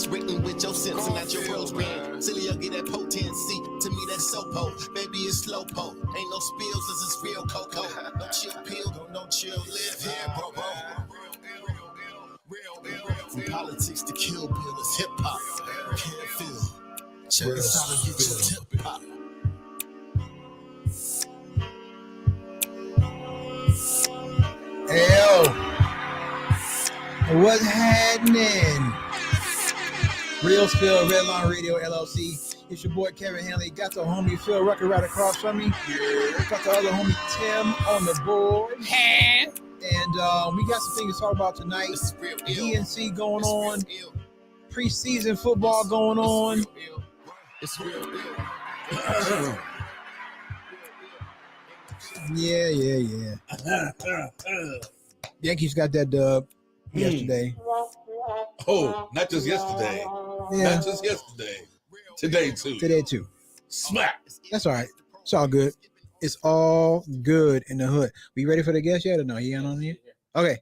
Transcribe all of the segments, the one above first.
that's written with your Simpson, not your Rose brand. Silly, you'll get that potency. To me, that's so po. Baby, it's slow po. Ain't no spills, this is real cocoa. No chill pill, no chill live here, bro. From politics to Kill Bill is hip hop. Can't feel. Check us out and get your tip pop. Hey, what's happening? Real Spill, Redline Radio LLC. It's your boy Kevin Hanley. Got the homie Phil Rucker right across from me. Got the other homie Tim on the board. And we got some things to talk about tonight. DNC going on. Preseason football going on. It's real. Yeah. Yankees got that dub yesterday. Oh, not just yesterday. Yeah. Not just yesterday. Today too. Smack. That's all right. It's all good. It's all good in the hood. We ready for the guest yet or no? He ain't on here? Okay.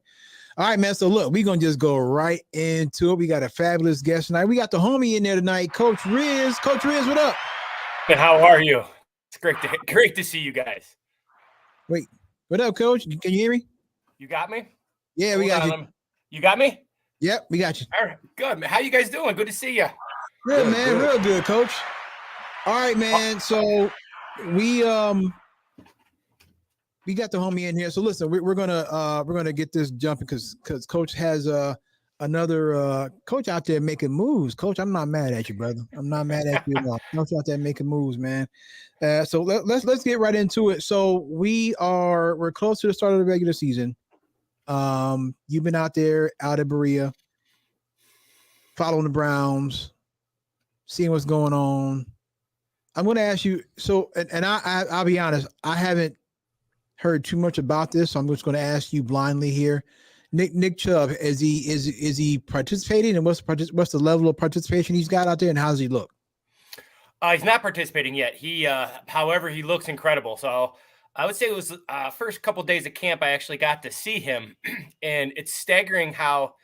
All right, man. So look, we're gonna just go right into it. We got a fabulous guest tonight. We got the homie in there tonight, Coach Riz. Coach Riz, what up? How are you? It's great to see you guys. Wait, what up, Coach? Can you hear me? You got me? Yeah, we got you. You got me? Yep, we got you. All right, good. How you guys doing? Good to see you. Good, man. Real good, Coach. All right, man. So we got the homie in here. So listen, we're gonna get this jumping because Coach has another coach out there making moves. Coach, I'm not mad at you, brother. I'm not mad at you at all. Coach out there making moves, man. So let's get right into it. So we're close to the start of the regular season. You've been out at Berea, following the Browns, seeing what's going on. I'm going to ask you. So, and I'll be honest, I haven't heard too much about this. So I'm just going to ask you blindly here. Nick Chubb, is he participating, and what's the level of participation he's got out there, and how does he look? He's not participating yet. However, he looks incredible. So I would say it was first couple of days of camp I actually got to see him, and it's staggering how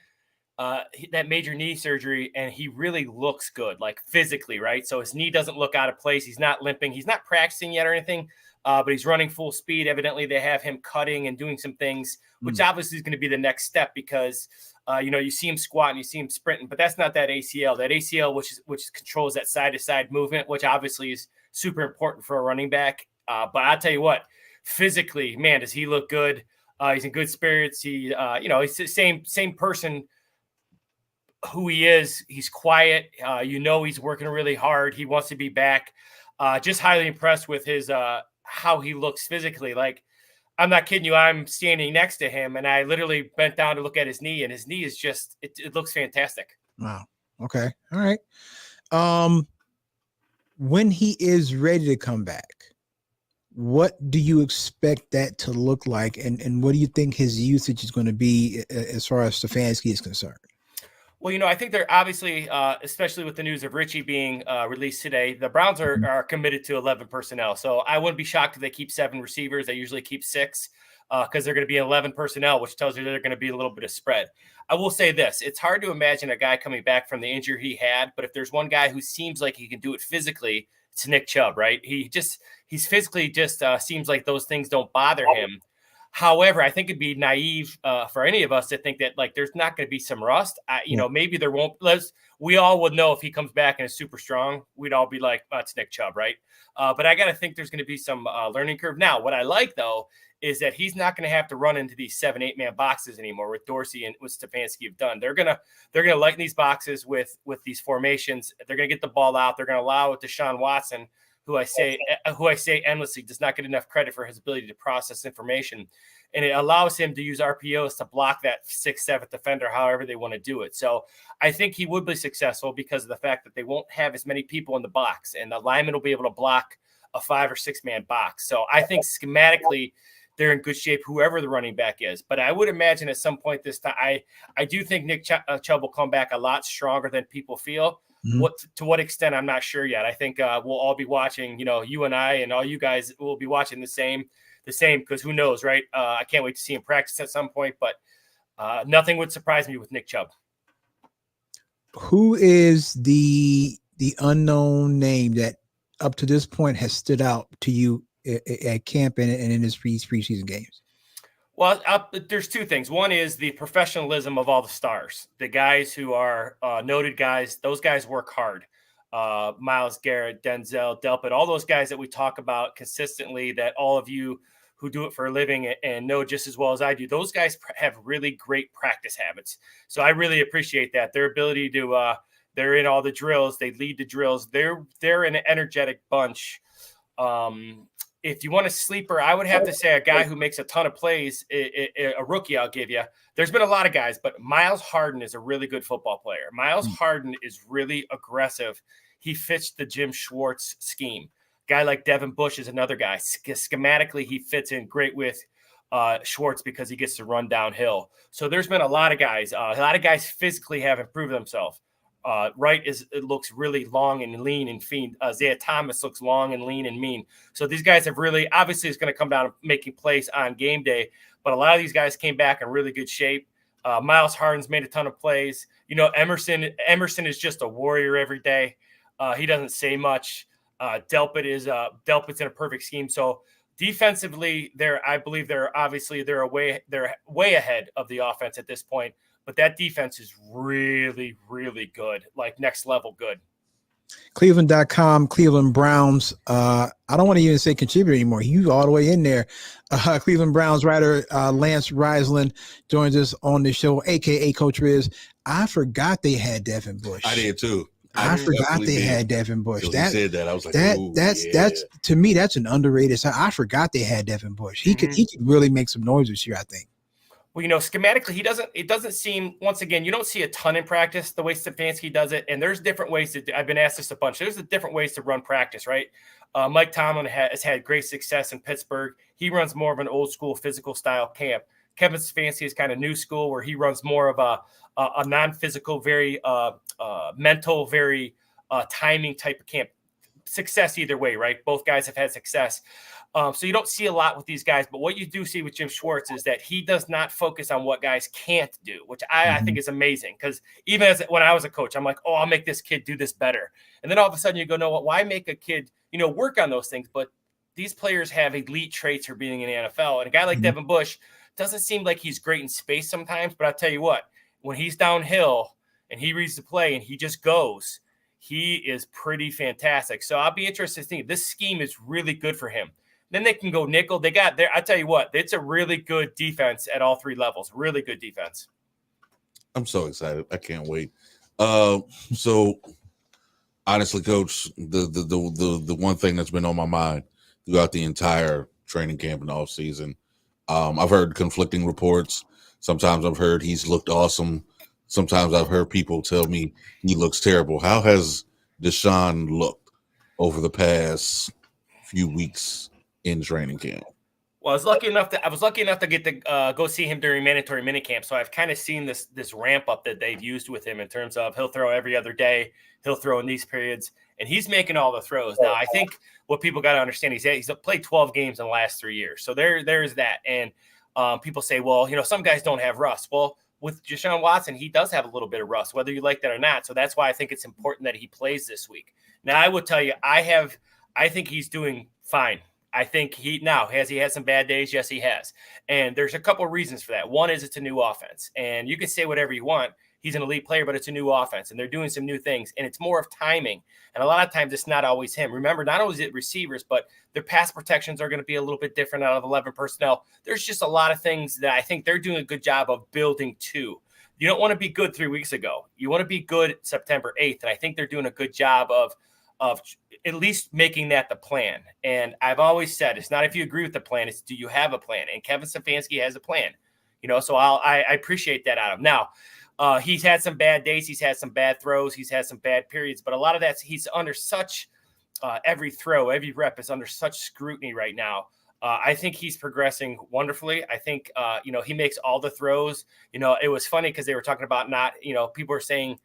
that major knee surgery, and he really looks good, like physically, right? So his knee doesn't look out of place. He's not limping. He's not practicing yet or anything, but he's running full speed. Evidently, they have him cutting and doing some things, which obviously is going to be the next step because, you see him squatting, you see him sprinting, but that's not that ACL. That ACL, which controls that side-to-side movement, which obviously is super important for a running back. But I'll tell you what, physically, man, does he look good? He's in good spirits. He's the same person who he is. He's quiet. He's working really hard. He wants to be back. Just highly impressed with his how he looks physically. Like, I'm not kidding you. I'm standing next to him, and I literally bent down to look at his knee, and his knee is just it looks fantastic. Wow. Okay. All right. When he is ready to come back, what do you expect that to look like, and what do you think his usage is going to be as far as Stefanski is concerned? Well, I think they're obviously, especially with the news of Richie being released today, the Browns are committed to 11 personnel. So I wouldn't be shocked if they keep 7 receivers. They usually keep 6 because they're going to be 11 personnel, which tells you they're going to be a little bit of spread. I will say this. It's hard to imagine a guy coming back from the injury he had, but if there's one guy who seems like he can do it physically, it's Nick Chubb, right? He's physically just seems like those things don't bother him. However, I think it'd be naive for any of us to think that there's not going to be some rust. Maybe there won't. We all would know if he comes back and is super strong. We'd all be like, oh, it's Nick Chubb, right? But I got to think there's going to be some learning curve. Now, what I like though is that he's not going to have to run into these 7-8 man boxes anymore with Dorsey and what Stefanski have done. They're gonna lighten these boxes with these formations. They're going to get the ball out. They're going to allow Deshaun Watson, who I say endlessly does not get enough credit for his ability to process information. And it allows him to use RPOs to block that 6th, 7th defender, however they want to do it. So I think he would be successful because of the fact that they won't have as many people in the box, and the lineman will be able to block a 5 or 6 man box. So I think schematically they're in good shape, whoever the running back is. But I would imagine at some point this time, I do think Nick Chubb will come back a lot stronger than people feel. To what extent, I'm not sure yet. I think we'll all be watching, you and I and all you guys will be watching the same, because who knows, right? I can't wait to see him practice at some point, but nothing would surprise me with Nick Chubb. Who is the unknown name that up to this point has stood out to you at camp and in his preseason games? Well, there's two things. One is the professionalism of all the stars, the guys who are noted guys. Those guys work hard. Myles Garrett, Denzel, Delpit, all those guys that we talk about consistently, that all of you who do it for a living and know just as well as I do, those guys have really great practice habits. So I really appreciate that. Their ability to, they're in all the drills. They lead the drills. They're an energetic bunch. If you want a sleeper, I would have to say a guy who makes a ton of plays, a rookie I'll give you. There's been a lot of guys, but Miles Harden is a really good football player. Miles Harden is really aggressive. He fits the Jim Schwartz scheme. Guy like Devin Bush is another guy. Schematically, he fits in great with Schwartz because he gets to run downhill. So there's been a lot of guys. A lot of guys physically have improved themselves. It looks really long and lean and fiend. Isaiah Thomas looks long and lean and mean. So these guys have really, obviously it's going to come down to making plays on game day, but a lot of these guys came back in really good shape. Miles Harden's made a ton of plays. You know, Emerson is just a warrior every day. He doesn't say much. Delpit's in a perfect scheme. So defensively, I believe they're way ahead of the offense at this point. But that defense is really, really good, like next level good. Cleveland.com, Cleveland Browns. I don't want to even say contributor anymore. He's all the way in there. Cleveland Browns writer Lance Reisland joins us on the show, a.k.a. Coach Riz. I forgot they had Devin Bush. I did too. I forgot they had Devin Bush. He said that. I was like, that's to me, that's an underrated side. I forgot they had Devin Bush. He could really make some noise this year, I think. Well, you know, schematically, it doesn't seem, once again, you don't see a ton in practice the way Stefanski does it. And there's different ways I've been asked this a bunch. There's different ways to run practice, right? Mike Tomlin has had great success in Pittsburgh. He runs more of an old school physical style camp. Kevin Stefanski is kind of new school where he runs more of a non-physical, very mental, very timing type of camp. Success either way, right? Both guys have had success. So you don't see a lot with these guys, but what you do see with Jim Schwartz is that he does not focus on what guys can't do, which I think is amazing. Because even when I was a coach, I'm like, oh, I'll make this kid do this better. And then all of a sudden you go, no, why make a kid, work on those things? But these players have elite traits for being in the NFL. And a guy like Devin Bush doesn't seem like he's great in space sometimes, but I'll tell you what, when he's downhill and he reads the play and he just goes, he is pretty fantastic. So I'll be interested to see. This scheme is really good for him. Then they can go nickel. They got there. I tell you what, it's a really good defense at all three levels. Really good defense. I'm so excited. I can't wait. So honestly, Coach, the one thing that's been on my mind throughout the entire training camp and off season, I've heard conflicting reports. Sometimes I've heard he's looked awesome. Sometimes I've heard people tell me he looks terrible. How has Deshaun looked over the past few weeks in training camp? Well, I was lucky enough to get to go see him during mandatory minicamp. So I've kind of seen this ramp up that they've used with him in terms of he'll throw every other day, he'll throw in these periods, and he's making all the throws. Now, I think what people got to understand, he's played 12 games in the last 3 years. So there's that. And people say, well, some guys don't have rust. Well, with Deshaun Watson, he does have a little bit of rust, whether you like that or not. So that's why I think it's important that he plays this week. Now, I will tell you, I think he's doing fine. I think has he had some bad days? Yes, he has. And there's a couple of reasons for that. One is it's a new offense. And you can say whatever you want. He's an elite player, but it's a new offense. And they're doing some new things. And it's more of timing. And a lot of times it's not always him. Remember, not only is it receivers, but their pass protections are going to be a little bit different out of 11 personnel. There's just a lot of things that I think they're doing a good job of building to. You don't want to be good 3 weeks ago. You want to be good September 8th. And I think they're doing a good job of at least making that the plan. And I've always said, it's not if you agree with the plan, it's do you have a plan? And Kevin Stefanski has a plan, so I appreciate that out of him. Now, he's had some bad days. He's had some bad throws. He's had some bad periods, but a lot of that's, he's under such every throw, every rep is under such scrutiny right now. I think he's progressing wonderfully. I think, he makes all the throws. It was funny because they were talking about people were saying,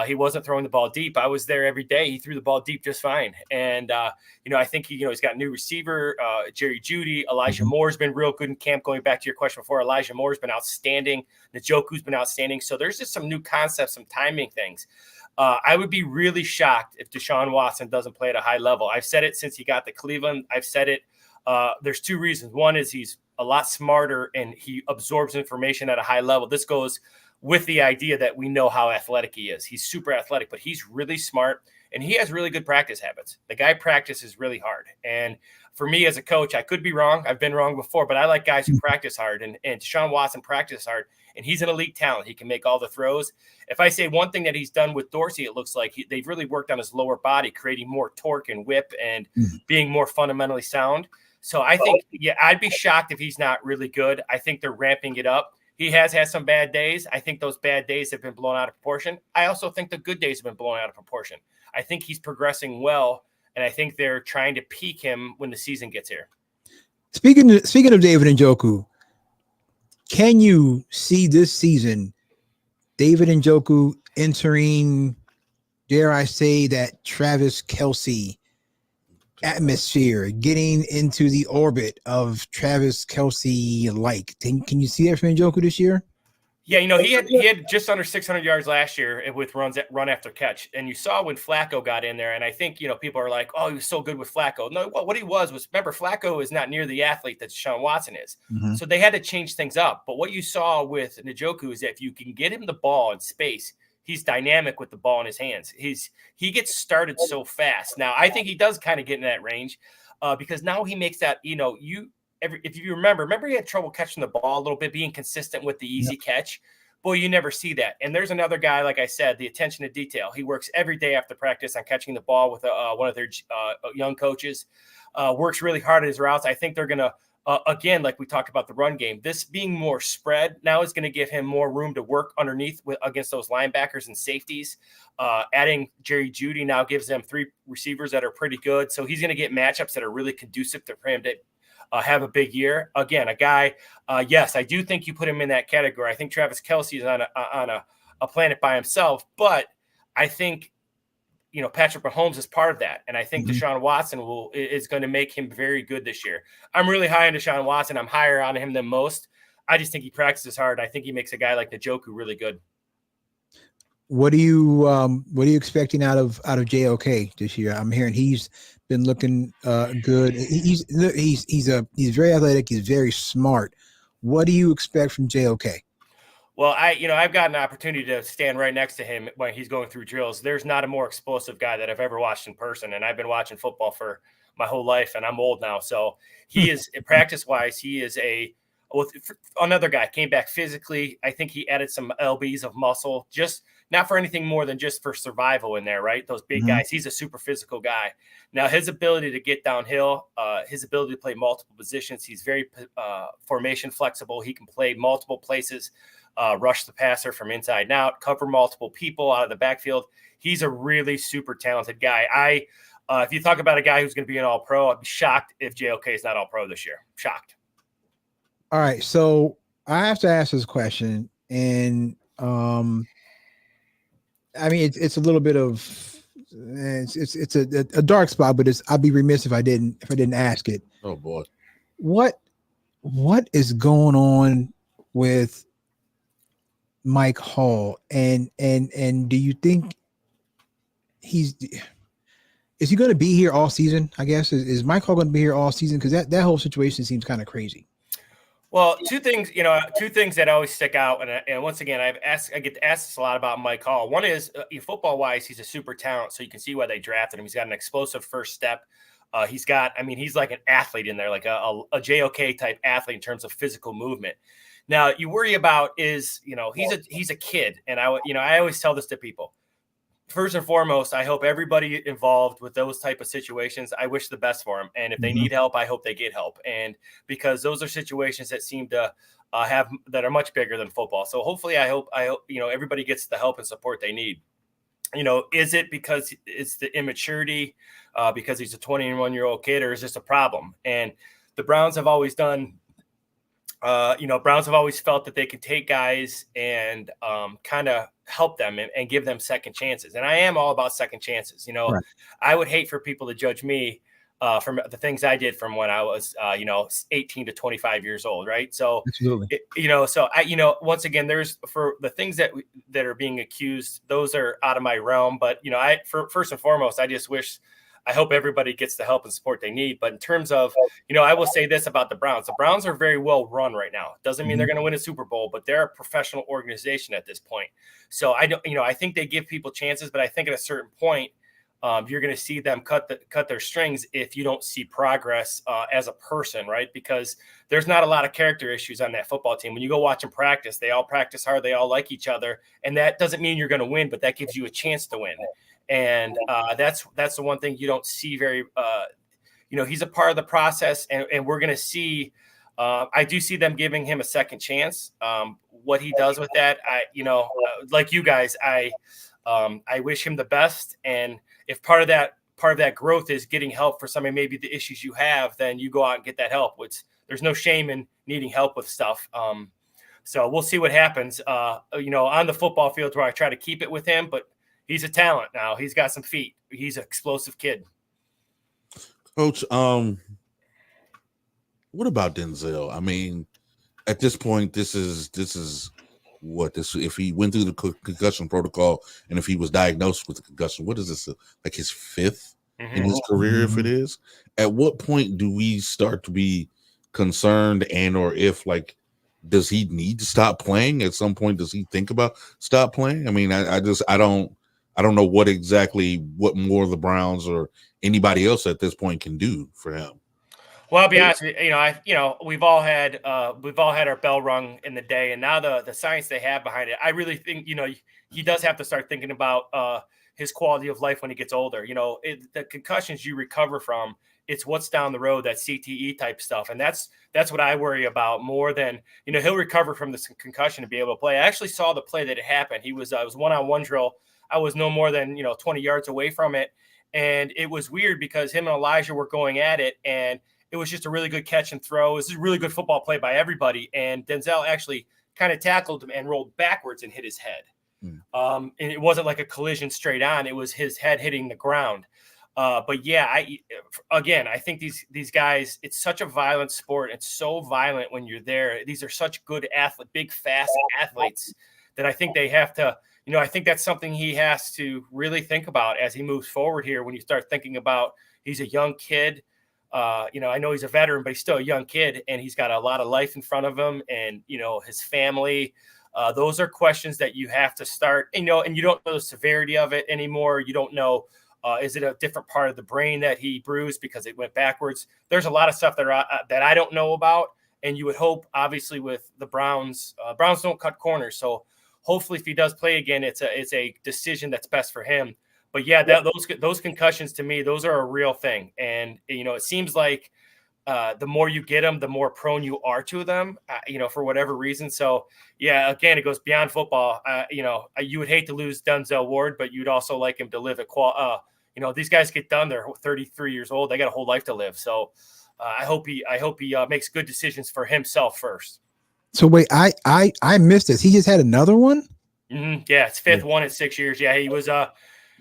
He wasn't throwing the ball deep. I was there every day. He threw the ball deep just fine. And, I think he's got a new receiver, Jerry Jeudy. Elijah Moore's been real good in camp. Going back to your question before, Elijah Moore's been outstanding. Njoku's been outstanding. So there's just some new concepts, some timing things. I would be really shocked if Deshaun Watson doesn't play at a high level. I've said it since he got to Cleveland. I've said it. There's two reasons. One is he's a lot smarter and he absorbs information at a high level. This goes with the idea that we know how athletic he is. He's super athletic, but he's really smart and he has really good practice habits. The guy practices really hard. And for me as a coach, I could be wrong. I've been wrong before, but I like guys who practice hard, and Deshaun Watson practices hard, and he's an elite talent. He can make all the throws. If I say one thing that he's done with Dorsey, it looks like they've really worked on his lower body, creating more torque and whip and being more fundamentally sound. So I think, I'd be shocked if he's not really good. I think they're ramping it up. He has had some bad days. I think those bad days have been blown out of proportion. I also think the good days have been blown out of proportion. I think he's progressing well, and I think they're trying to peak him when the season gets here. Speaking of David Njoku, can you see this season David Njoku entering, dare I say, that Travis Kelce atmosphere, getting into the orbit of Travis Kelce like? Can you see that from Njoku this year? Yeah, he had just under 600 yards last year with run after catch. And you saw when Flacco got in there, and I think, people are like, oh, he was so good with Flacco. No, what he was, remember, Flacco is not near the athlete that Deshaun Watson is. So they had to change things up. But what you saw with Njoku is that if you can get him the ball in space, he's dynamic with the ball in his hands. He gets started so fast. Now, I think he does kind of get in that range because now he makes that, if you remember he had trouble catching the ball a little bit, being consistent with the easy catch. Boy, you never see that. And there's another guy, like I said, the attention to detail. He works every day after practice on catching the ball with one of their young coaches, works really hard at his routes. I think they're going to, again, like we talked about the run game, this being more spread now is going to give him more room to work underneath against those linebackers and safeties. Adding Jerry Jeudy now gives them 3 receivers that are pretty good. So he's going to get matchups that are really conducive to him to have a big year. Again, a guy, yes, I do think you put him in that category. I think Travis Kelce is on a planet by himself, but I think, Patrick Mahomes is part of that. And I think Deshaun Watson is going to make him very good this year. I'm really high on Deshaun Watson. I'm higher on him than most. I just think he practices hard. I think he makes a guy like Njoku really good. What are you expecting out of JOK this year? I'm hearing he's been looking good. He's very athletic. He's very smart. What do you expect from JOK? Well, I've got an opportunity to stand right next to him when he's going through drills. There's not a more explosive guy that I've ever watched in person, and I've been watching football for my whole life, and I'm old now. So he is, practice-wise, he is another guy. Came back physically. I think he added some lbs of muscle, just not for anything more than just for survival in there, right? Those big guys. He's a super physical guy. Now, his ability to get downhill, his ability to play multiple positions, he's very formation flexible. He can play multiple places. Rush the passer from inside and out, cover multiple people out of the backfield. He's a really super talented guy. If you talk about a guy who's going to be an all-pro, I'd be shocked if JOK is not all-pro this year. Shocked. All right, so I have to ask this question, and I mean it's a little bit of it's a dark spot, but I'd be remiss if I didn't ask it. Oh boy, what is going on with Mike Hall, and do you think is he going to be here all season? I guess is Mike Hall going to be here all season? Because that whole situation seems kind of crazy. Well, two things that always stick out, and once again, I get to ask this a lot about Mike Hall. One is football wise, he's a super talent, so you can see why they drafted him. He's got an explosive first step. He's like an athlete in there, like a JOK type athlete in terms of physical movement. Now you worry about is, he's a kid. And I always tell this to people. First and foremost, I hope everybody involved with those type of situations, I wish the best for them. And if they need help, I hope they get help. And because those are situations that seem to that are much bigger than football. So hopefully I hope, everybody gets the help and support they need. Is it because it's the immaturity because he's a 21-year-old kid, or is this a problem? And the Browns have always done Browns have always felt that they can take guys and kind of help them and give them second chances. And I am all about second chances. Right. I would hate for people to judge me from the things I did from when I was, 18 to 25 years old. Right. So, Absolutely. once again, there's for the things that are being accused, those are out of my realm. But, first and foremost, I hope everybody gets the help and support they need. But in terms of, I will say this about the Browns. The Browns are very well run right now. Doesn't mean they're going to win a Super Bowl, but they're a professional organization at this point. So I think they give people chances, but I think at a certain point, you're going to see them cut their strings if you don't see progress as a person, right? Because there's not a lot of character issues on that football team. When you go watch them practice, they all practice hard. They all like each other. And that doesn't mean you're going to win, but that gives you a chance to win. And that's the one thing you don't see very, he's a part of the process, and we're going to see. I do see them giving him a second chance. What he does with that, like you guys, I wish him the best. And if part of that growth is getting help for some of maybe the issues you have, then you go out and get that help. There's no shame in needing help with stuff. So we'll see what happens. On the football field where I try to keep it with him, but he's a talent now. He's got some feet. He's an explosive kid. Coach, what about Denzel? I mean, at this point, this is if he went through the concussion protocol and if he was diagnosed with a concussion, what is this, like his fifth in his career? If it is, at what point do we start to be concerned, and or if, like, does he need to stop playing? At some point, does he think about stop playing? I mean, I don't know what more the Browns or anybody else at this point can do for him. Well, I'll be honest with you. We've all had our bell rung in the day, and now the science they have behind it, I really think he does have to start thinking about his quality of life when he gets older. The concussions you recover from, it's what's down the road, that CTE type stuff, and that's what I worry about more than he'll recover from this concussion to be able to play. I actually saw the play that it happened. It was one-on-one drill. I was no more than 20 yards away from it, and it was weird because him and Elijah were going at it, and it was just a really good catch and throw. It was a really good football play by everybody, and Denzel actually kind of tackled him and rolled backwards and hit his head. And it wasn't like a collision straight on; it was his head hitting the ground. But yeah, I think these guys, it's such a violent sport. It's so violent when you're there. These are such good big, fast athletes that I think they have to. I think that's something he has to really think about as he moves forward here. When you start thinking about, he's a young kid. I know he's a veteran, but he's still a young kid, and he's got a lot of life in front of him, and his family. Those are questions that you have to start. And you don't know the severity of it anymore. You don't know. Is it a different part of the brain that he bruised because it went backwards? There's a lot of stuff that I don't know about, and you would hope, obviously, with the Browns. Browns don't cut corners, so hopefully, if he does play again, it's a decision that's best for him. But yeah, those concussions, to me, those are a real thing, and it seems like the more you get them, the more prone you are to them. For whatever reason. So yeah, again, it goes beyond football. You would hate to lose Denzel Ward, but you'd also like him to live these guys get done. They're 33 years old. They got a whole life to live. So I hope he makes good decisions for himself first. So wait, I missed this. He just had another one. Mm-hmm. Yeah, it's fifth one in 6 years. Yeah, he was.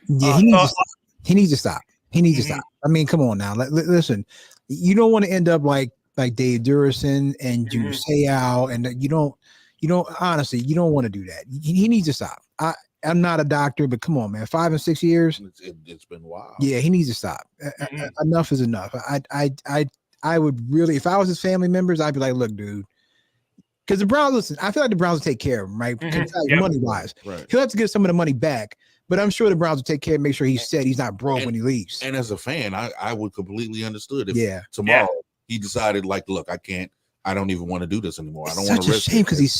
He needs to stop. He needs to stop. I mean, come on now. Listen, you don't want to end up like Dave Durison and Juice Seau, and you don't honestly, you don't want to do that. He needs to stop. I'm not a doctor, but come on, man. 5 and 6 years. It's been wild. Yeah, he needs to stop. Enough is enough. I would really, if I was his family members, I'd be like, look, dude. Because the Browns, listen, I feel like the Browns will take care of him, right? Money-wise. Right. He'll have to get some of the money back, but I'm sure the Browns will take care and make sure he's set. He's not broke when he leaves. And as a fan, I would completely understood if tomorrow he decided, like, look, I don't even want to do this anymore. I don't want to risk it. Such a shame because he's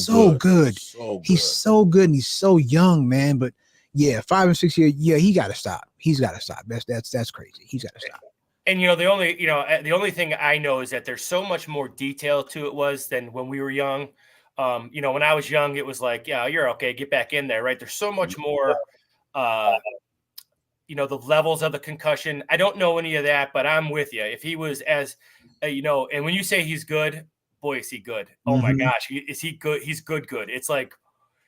so good. He's so good and he's so young, man. But yeah, 5 and 6 years, yeah, he got to stop. He's got to stop. That's crazy. He's got to stop. And the only thing I know is that there's so much more detail to it than when we were young. When I was young, it was like, yeah, you're okay, get back in there, right? There's so much more, the levels of the concussion. I don't know any of that, but I'm with you. If he was and when you say he's good, boy, is he good. Oh my Mhm. gosh. Is he good? He's good. It's like,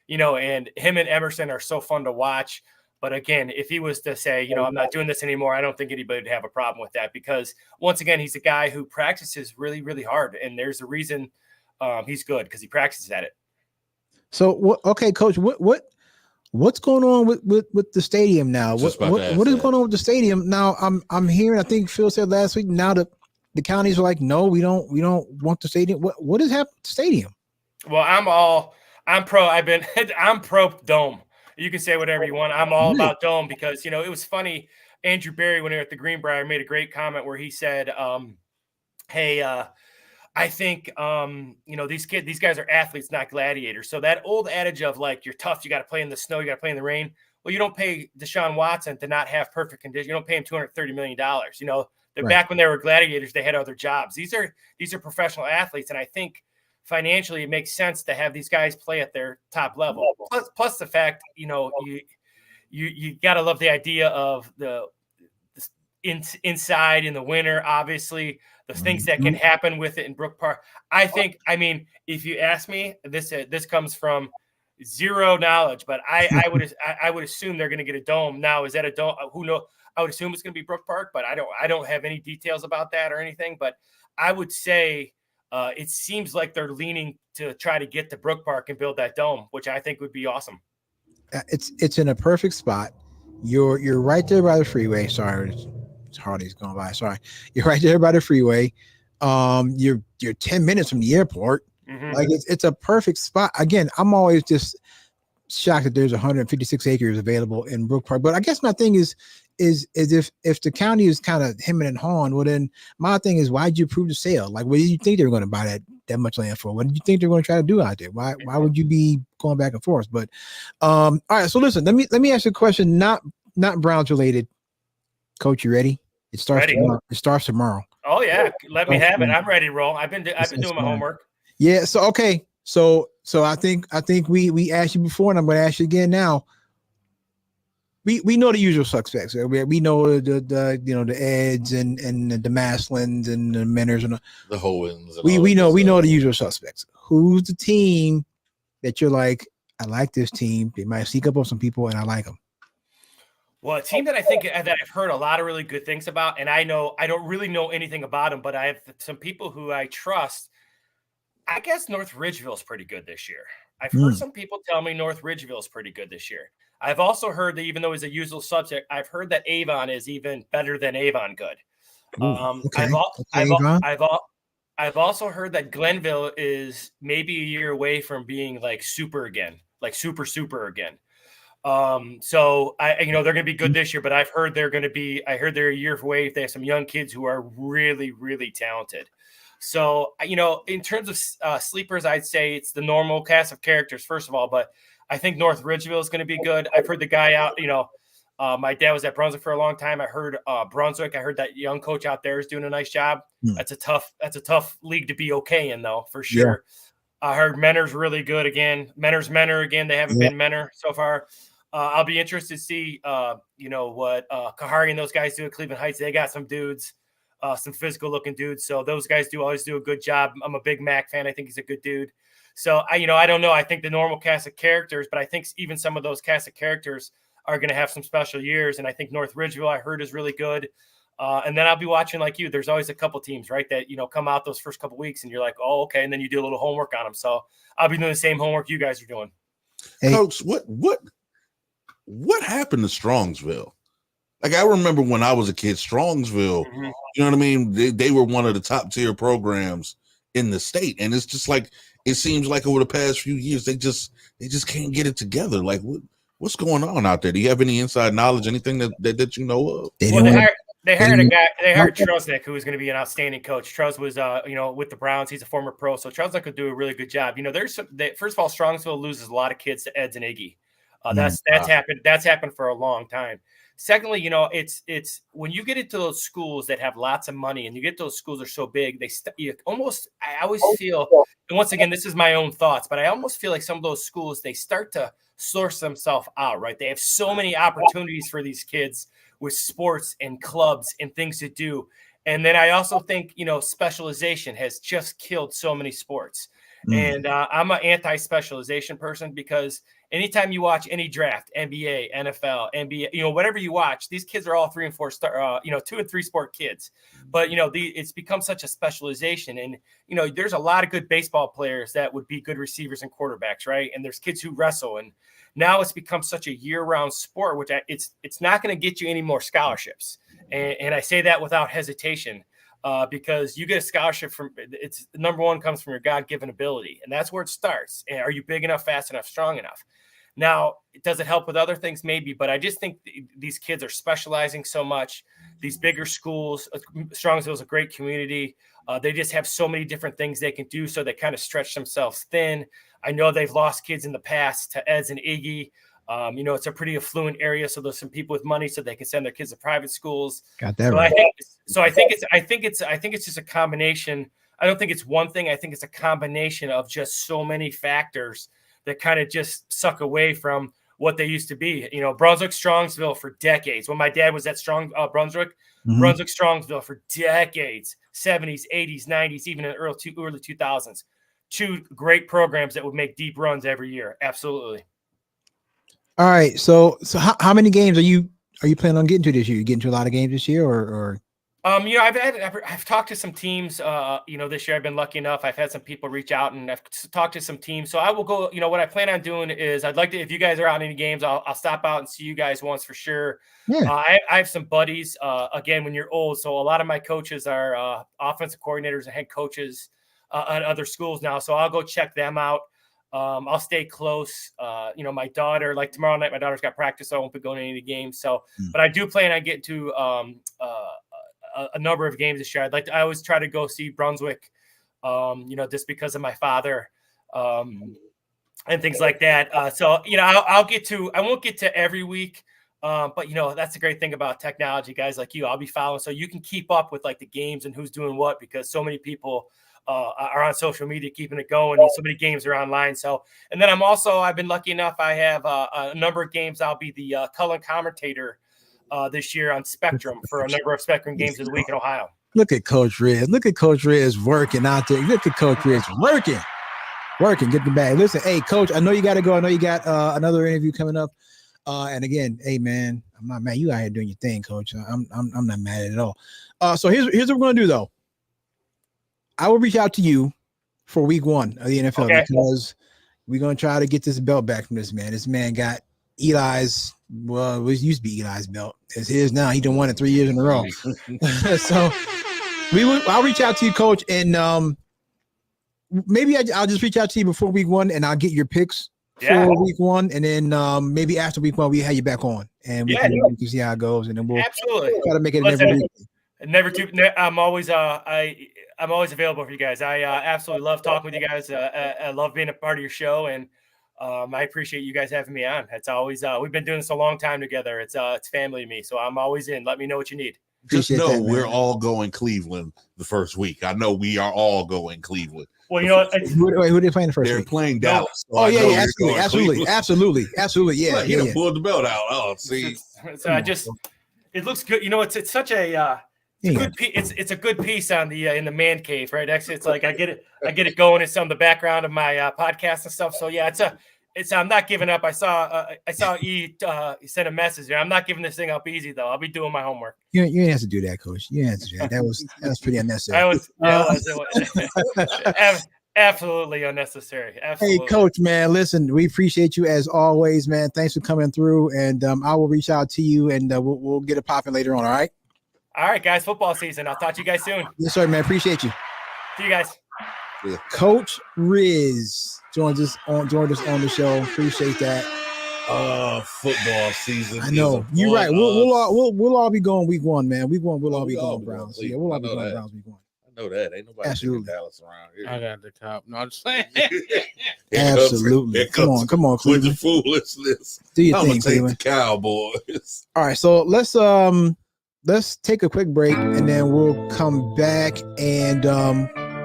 and him and Emerson are so fun to watch. But again, if he was to say, I'm not doing this anymore, I don't think anybody would have a problem with that, because once again, he's a guy who practices really, really hard. And there's a reason he's good, because he practices at it. So okay, Coach, what's going on with the stadium now? Just What about to ask what is that. going on with the stadium now? I'm hearing, I think Phil said last week, now the counties are like, no, we don't want the stadium. What has happened to the stadium? Well, I'm pro dome. You can say whatever you want. I'm all Really? about dome, because, it was funny. Andrew Berry, when they were at the Greenbrier, made a great comment where he said, hey, I think, these guys are athletes, not gladiators. So that old adage of like, you're tough, you got to play in the snow, you got to play in the rain. Well, you don't pay Deshaun Watson to not have perfect conditions. You don't pay him $230 million. They're Right. Back when they were gladiators, they had other jobs. These are professional athletes. And I think financially it makes sense to have these guys play at their top level. Plus the fact, you got to love the idea of the inside in the winter, obviously, the things that can happen with it in Brook Park. I mean, if you ask me, this comes from zero knowledge, but I would assume they're going to get a dome. Now, is that a dome? Who knows? I would assume it's going to be Brook Park, but I don't have any details about that or anything. But I would say it seems like they're leaning to try to get to Brook Park and build that dome, which I think would be awesome. It's in a perfect spot. You're right there by the freeway. Sorry, Hardy's going by. Sorry, you're right there by the freeway. You're 10 minutes from the airport. Mm-hmm. Like it's a perfect spot. Again, I'm always just shocked that there's 156 acres available in Brook Park. But I guess my thing is if the county is kind of hemming and hawing, well, then my thing is, why did you approve the sale? Like, what did you think they were going to buy that much land for? What did you think they're going to try to do out there? Why would you be going back and forth? But all right, so listen, let me ask you a question, not Browns related. Coach, you ready? It starts tomorrow. It starts tomorrow. Oh yeah, let me have it. I'm ready to roll. I've been doing my homework. Yeah. So okay. So I think we asked you before, and I'm going to ask you again now. We know the usual suspects. We know the Eds and the Maslins and the Menners and the Howens. We know the usual suspects. Who's the team that you're like, I like this team. They might sneak up on some people, and I like them. Well, a team that I think that I've heard a lot of really good things about, and I don't really know anything about them, but I have some people who I trust. I guess North Ridgeville is pretty good this year. I've heard some people tell me North Ridgeville is pretty good this year. I've also heard that, even though it's a usual subject, I've heard that Avon is even better than Avon good. I've also heard that Glenville is maybe a year away from being like super again, like super again. So they're going to be good this year, but I heard they're a year away if they have some young kids who are really, really talented. So, in terms of sleepers, I'd say it's the normal cast of characters, first of all, but I think North Ridgeville is going to be good. I've heard the guy out, my dad was at Brunswick for a long time. I heard Brunswick. I heard that young coach out there is doing a nice job. That's a tough league to be okay in, though, for sure. Yeah. I heard Mennor's really good again. Menor again. They haven't been Menor so far. I'll be interested to see, what Kahari and those guys do at Cleveland Heights. They got some dudes, some physical looking dudes. So those guys always do a good job. I'm a big Mac fan. I think he's a good dude. So I don't know. I think the normal cast of characters, but I think even some of those cast of characters are going to have some special years. And I think North Ridgeville, I heard, is really good. And then I'll be watching like you. There's always a couple teams, right, that, come out those first couple weeks and you're like, oh, okay. And then you do a little homework on them. So I'll be doing the same homework you guys are doing. Hey. Coach, what happened to Strongsville? Like, I remember when I was a kid, Strongsville, you know what I mean? They were one of the top tier programs in the state. And it's just like, it seems like over the past few years, they just can't get it together. Like, what's going on out there? Do you have any inside knowledge, anything that you know of? They hired a guy. They hired Trusnick, who was going to be an outstanding coach. Truz was, with the Browns. He's a former pro, so Trusnick could do a really good job. First of all, Strongsville loses a lot of kids to Eds and Iggy. That's happened. That's happened for a long time. Secondly, it's when you get into those schools that have lots of money, and you get those schools that are so big, I always feel, and once again, this is my own thoughts, but I almost feel like some of those schools, they start to source themselves out, right? They have so many opportunities for these kids with sports and clubs and things to do. And then I also think, specialization has just killed so many sports. And I'm an anti-specialization person because anytime you watch any draft, NBA, NFL, NBA, whatever you watch, these kids are all 3 and 4 star, 2 and 3 sport kids. But, it's become such a specialization. And, there's a lot of good baseball players that would be good receivers and quarterbacks, right? And there's kids who wrestle. And now it's become such a year-round sport, which it's not going to get you any more scholarships. And I say that without hesitation. Because you get a scholarship it's number one comes from your God-given ability. And that's where it starts. And are you big enough, fast enough, strong enough? Now, does it help with other things? Maybe, but I just think these kids are specializing so much. These bigger schools, Strongsville is a great community. They just have so many different things they can do. So they kind of stretch themselves thin. I know they've lost kids in the past to Eds and Iggy. It's a pretty affluent area, so there's some people with money, so they can send their kids to private schools. Got that right. I think it's just a combination. I don't think it's one thing. I think it's a combination of just so many factors that kind of just suck away from what they used to be. Brunswick, Strongsville for decades. When my dad was at Brunswick, Brunswick, Strongsville for decades, 70s, 80s, 90s, even in the early 2000s. 2 great programs that would make deep runs every year. Absolutely. All right. So how many games are you planning on getting to this year? You getting to a lot of games this year or? I've talked to some teams, this year I've been lucky enough. I've had some people reach out and I've talked to some teams. So I will go, what I plan on doing is I'd like to, if you guys are out in any games, I'll stop out and see you guys once for sure. Yeah. I have some buddies, again, when you're old. So a lot of my coaches are offensive coordinators and head coaches at other schools now. So I'll go check them out. I'll stay close. My daughter, like tomorrow night, my daughter's got practice, so I won't be going to any of the games. So, but I do plan on getting to a number of games this year. I always try to go see Brunswick, just because of my father, and things like that. I won't get to every week. But that's the great thing about technology, guys like you. I'll be following, so you can keep up with like the games and who's doing what, because so many people are on social media keeping it going. And so many games are online. So, and then I've been lucky enough. I have a number of games. I'll be the color commentator this year on Spectrum for a number of Spectrum games of the week in Ohio. Look at Coach Riz. Look at Coach Riz working out there. Look at Coach Riz working. Get the bag. Listen, hey, Coach, I know you got to go. I know you got another interview coming up. And again, hey, man, I'm not mad. You out here doing your thing, Coach. I'm not mad at all. So here's what we're going to do, though. I will reach out to you for week 1 of the NFL, because we're going to try to get this belt back from this man. This man got Eli's, well, it used to be Eli's belt. It's his now. He done won it 3 years in a row. So I'll reach out to you, Coach, and maybe I'll just reach out to you before week 1, and I'll get your picks for week 1, and then maybe after week 1 we have you back on, and we can see how it goes, and then we'll try to make it I'm always available for you guys. I absolutely love talking with you guys. I love being a part of your show, and I appreciate you guys having me on. It's always we've been doing this a long time together. It's family to me, so I'm always in. Let me know what you need. Just know we're all going Cleveland the first week. I know we are all going Cleveland. Well, you know what? Who are they playing the first week? They're playing Dallas. So absolutely. Yeah. Pull the belt out. Oh, see. So it looks good. It's such a it's a good piece on the in the man cave, right? Actually, it's like I get it going. It's on the background of my podcast and stuff. So yeah, I'm not giving up. I saw he sent a message there. I'm not giving this thing up easy though. I'll be doing my homework. You didn't have to do that, Coach. You didn't have to do that. That was pretty unnecessary. Absolutely unnecessary. Absolutely. Hey, Coach, man, listen, we appreciate you as always, man. Thanks for coming through, and I will reach out to you, and we'll get it popping later on. All right. All right, guys. Football season. I'll talk to you guys soon. Yes, sir, man. Appreciate you. See you guys. Coach Riz joined us on the show. Appreciate that. Football season. I know you're right. We'll all be going week 1, man. Week 1, we'll all be going Browns. Yeah, we'll all be going Browns week 1. I know that. Ain't nobody taking Dallas around here. I got the cop. No, I'm just saying. Absolutely. Come on, Cleveland. With your foolishness. Do your thing, Cleveland. The Cowboys. All right, so let's take a quick break, and then we'll come back, and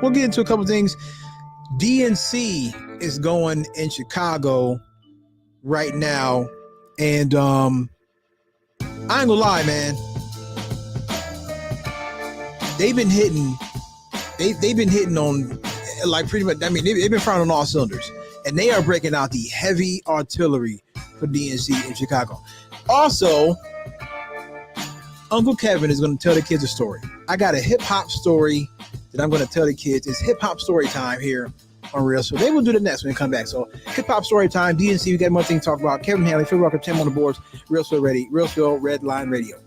we'll get into a couple things. DNC is going in Chicago right now, and I ain't gonna lie, man. they've been hitting. They've been hitting on like pretty much. I mean, they've been firing on all cylinders, and they are breaking out the heavy artillery for DNC in Chicago. Also, Uncle Kevin is going to tell the kids a story. I got a hip hop story that I'm going to tell the kids. It's hip hop story time here on Real. So they will do the next when they come back. So hip hop story time, DNC. We got more things to talk about. Kevin Hanley, Phil Rucker, Tim on the boards. Real Phil ready. Real Phil Red Line Radio.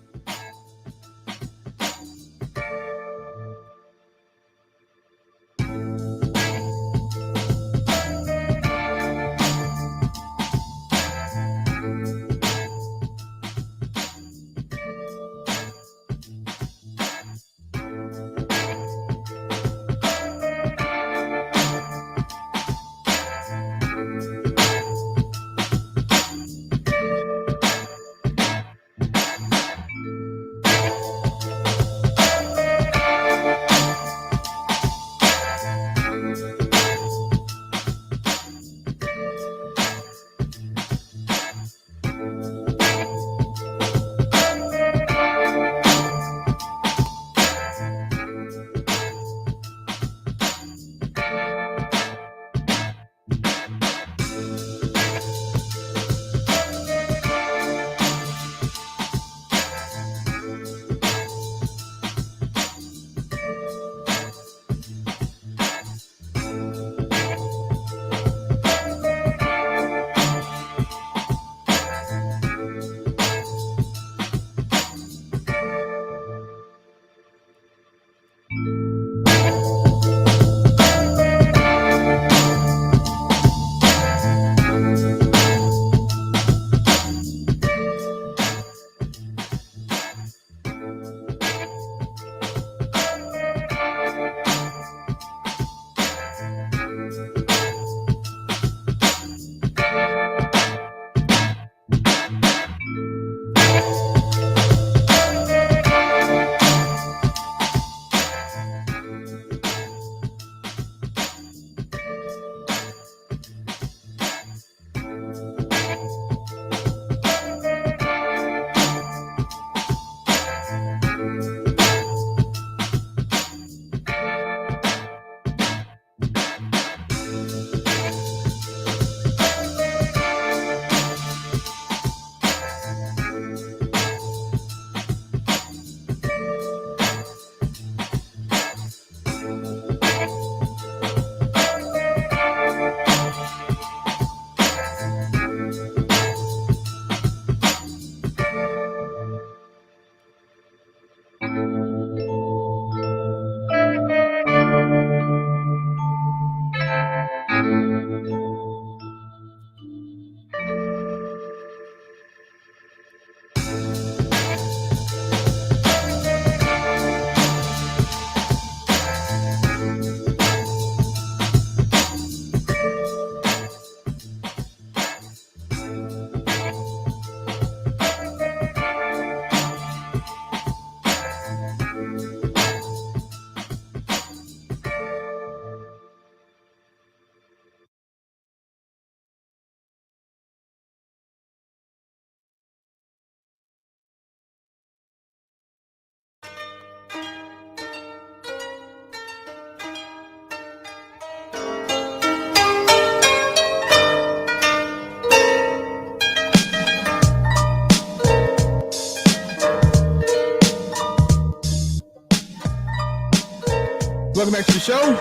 Welcome back to the show.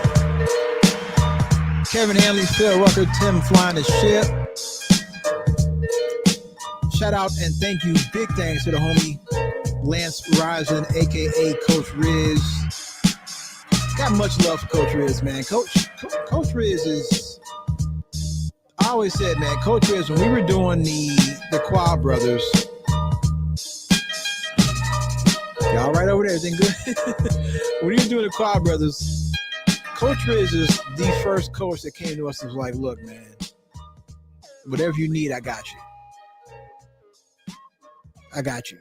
Kevin Hanley, Phil Rucker, Tim flying the ship. Shout out and thank you. Big thanks to the homie Lance Risen, aka Coach Riz. Got much love for Coach Riz, man. Coach Riz is. I always said, man, Coach Riz, when we were doing the Quad Brothers. Y'all right over there, everything good? When you were doing the Quad Brothers, Coach Riz is the first coach that came to us and was like, look, man, whatever you need, I got you. I got you.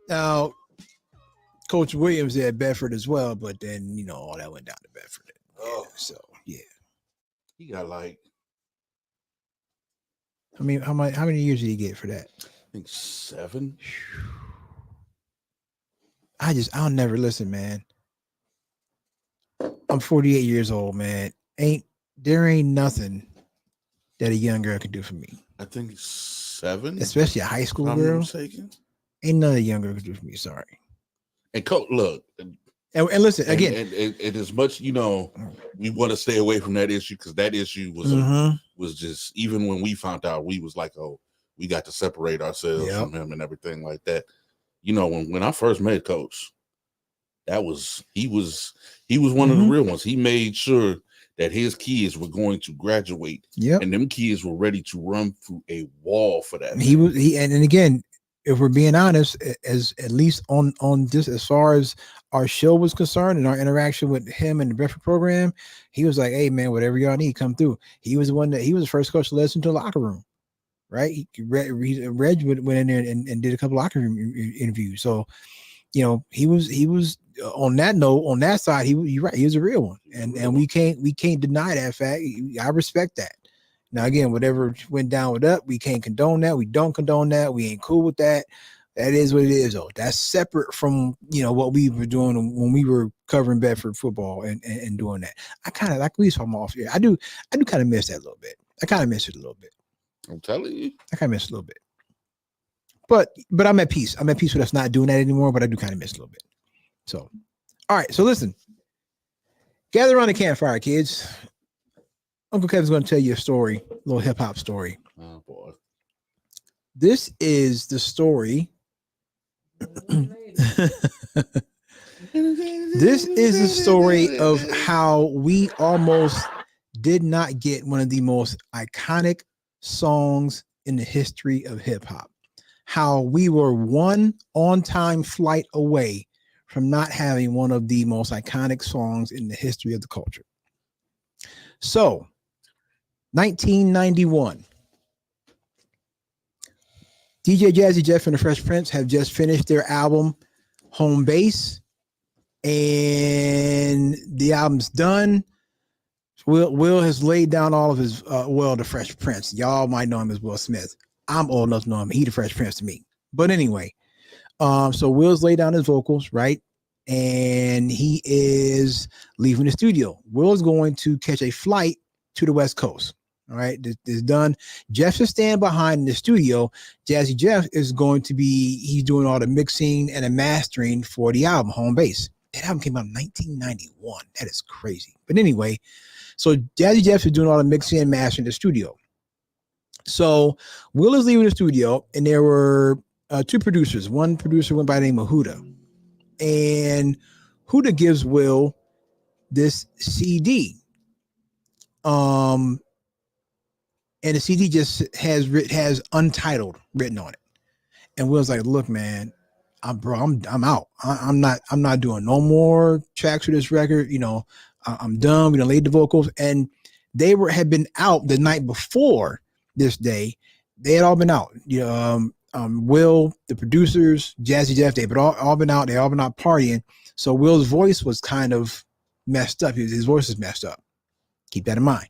Now, Coach Williams at Bedford as well, but then, all that went down to Bedford. Oh. Yeah, so, yeah. He got like, I mean, how many years did he get for that? I think 7. I'll never listen, man. I'm 48 years old, man. There ain't nothing that a young girl can do for me, I think 7, especially a high if school I'm not girl. mistaken. Ain't nothing a young girl can do for me. Sorry. And coach, look, And listen again. and as much we want to stay away from that issue because that issue was was just even when we found out, we was like, oh, we got to separate ourselves from him and everything like that. When I first met Coach, he was one of the real ones. He made sure that his kids were going to graduate, and them kids were ready to run through a wall for that. And again, if we're being honest, as at least on this, as far as our show was concerned and our interaction with him and the breakfast program, he was like, "Hey man, whatever y'all need, come through." He was the first coach to let us into the locker room, right? Reg went in there and did a couple locker room interviews. So, he was on that note, on that side, you're right, he was a real one, and we can't deny that fact. I respect that. Now, again, whatever went down with that, we can't condone that. We don't condone that. We ain't cool with that. That is what it is, though. That's separate from, what we were doing when we were covering Bedford football and doing that. I kind of, like we saw off here. I do kind of miss that a little bit. I kind of miss it a little bit. I'm telling you. I kind of miss it a little bit. But I'm at peace. I'm at peace with us not doing that anymore, but I do kind of miss it a little bit. So, all right. So listen, gather around the campfire, kids. Uncle Kevin's going to tell you a story, a little hip hop story. Oh boy. This is the story. This is the story of how we almost did not get one of the most iconic songs in the history of hip hop. How we were one on-time flight away from not having one of the most iconic songs in the history of the culture. So, 1991. DJ Jazzy Jeff and the Fresh Prince have just finished their album, Home Base, and the album's done. Will has laid down all of his, the Fresh Prince. Y'all might know him as Will Smith. I'm old enough to know him. He the Fresh Prince to me. But anyway, so Will's laid down his vocals, right? And he is leaving the studio. Will's going to catch a flight to the West Coast. All right, this is done. Jeff is standing behind in the studio. Jazzy Jeff is he's doing all the mixing and the mastering for the album, Home Base. That album came out in 1991. That is crazy. But anyway, so Jazzy Jeff is doing all the mixing and mastering in the studio. So Will is leaving the studio, and there were two producers. One producer went by the name of Huda. And Huda gives Will this CD. And the CD just has Untitled written on it. And Will's like, "Look, man, I'm out. I'm not doing no more tracks for this record. I'm done. We done laid the vocals." And they had been out the night before this day. They had all been out. Will, the producers, Jazzy Jeff, they've all been out. They all been out partying. So Will's voice was kind of messed up. His voice is messed up. Keep that in mind.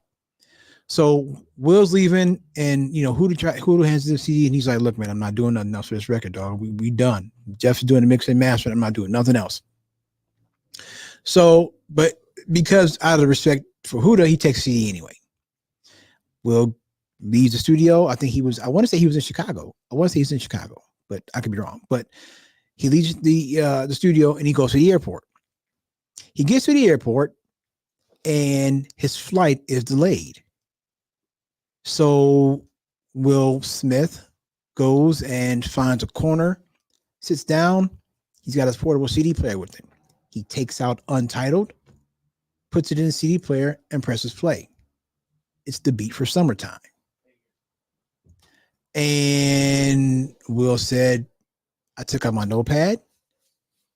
So Will's leaving, and Huda hands the CD, and he's like, "Look, man, I'm not doing nothing else for this record, dog. We done. Jeff's doing the mix and master. I'm not doing nothing else." So, but because out of respect for Huda, he takes the CD anyway. Will leaves the studio. I want to say he was in Chicago. But I could be wrong. But he leaves the studio and he goes to the airport. He gets to the airport and his flight is delayed. So Will Smith goes and finds a corner, sits down. He's got his portable CD player with him. He takes out Untitled, puts it in the CD player, and presses play. It's the beat for Summertime. And Will said, "I took out my notepad,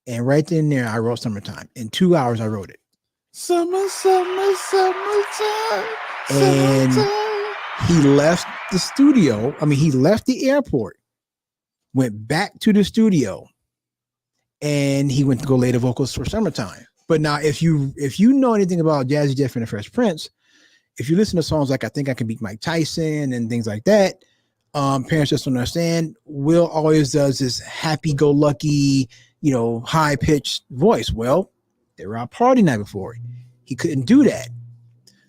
and right then and there, I wrote Summertime. In 2 hours, I wrote it." Summertime. And he left the studio. He left the airport, went back to the studio, and he went to go lay the vocals for Summertime. But now, if you know anything about Jazzy Jeff and the Fresh Prince, if you listen to songs like "I Think I Can Beat Mike Tyson" and things like that, parents just don't understand. Will always does this happy-go-lucky, high-pitched voice. Well, they were out party night before. He couldn't do that.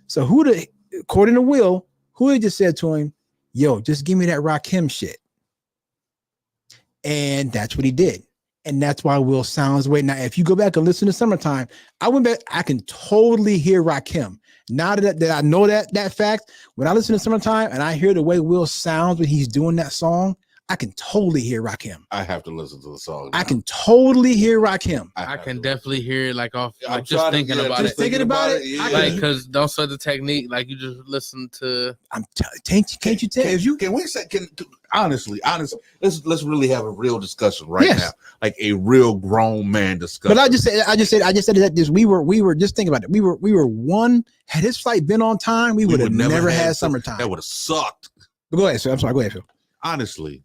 So according to Will, Huda just said to him, yo, just give me that Rakim shit. And that's what he did. And that's why Will sounds the way. Now, if you go back and listen to Summertime, I went back, I can totally hear Rakim. Now that I know that fact, when I listen to Summertime and I hear the way Will sounds when he's doing that song, I can totally hear Rakim. I have to listen to the song now. I can totally hear Rakim. I can definitely hear it like off, I'm like just thinking about it. Just thinking about it. Yeah. Like, because don't say the technique. Like, you just listen to. Can't you tell? If you Can we say? Honestly, let's really have a real discussion right Yes. now, like a real grown man discussion. But I just said that this we were just thinking about it. We were one. Had his flight been on time, we would have never had Summertime. That would have sucked. But go ahead, sir. I'm sorry. Go ahead, Phil. Honestly,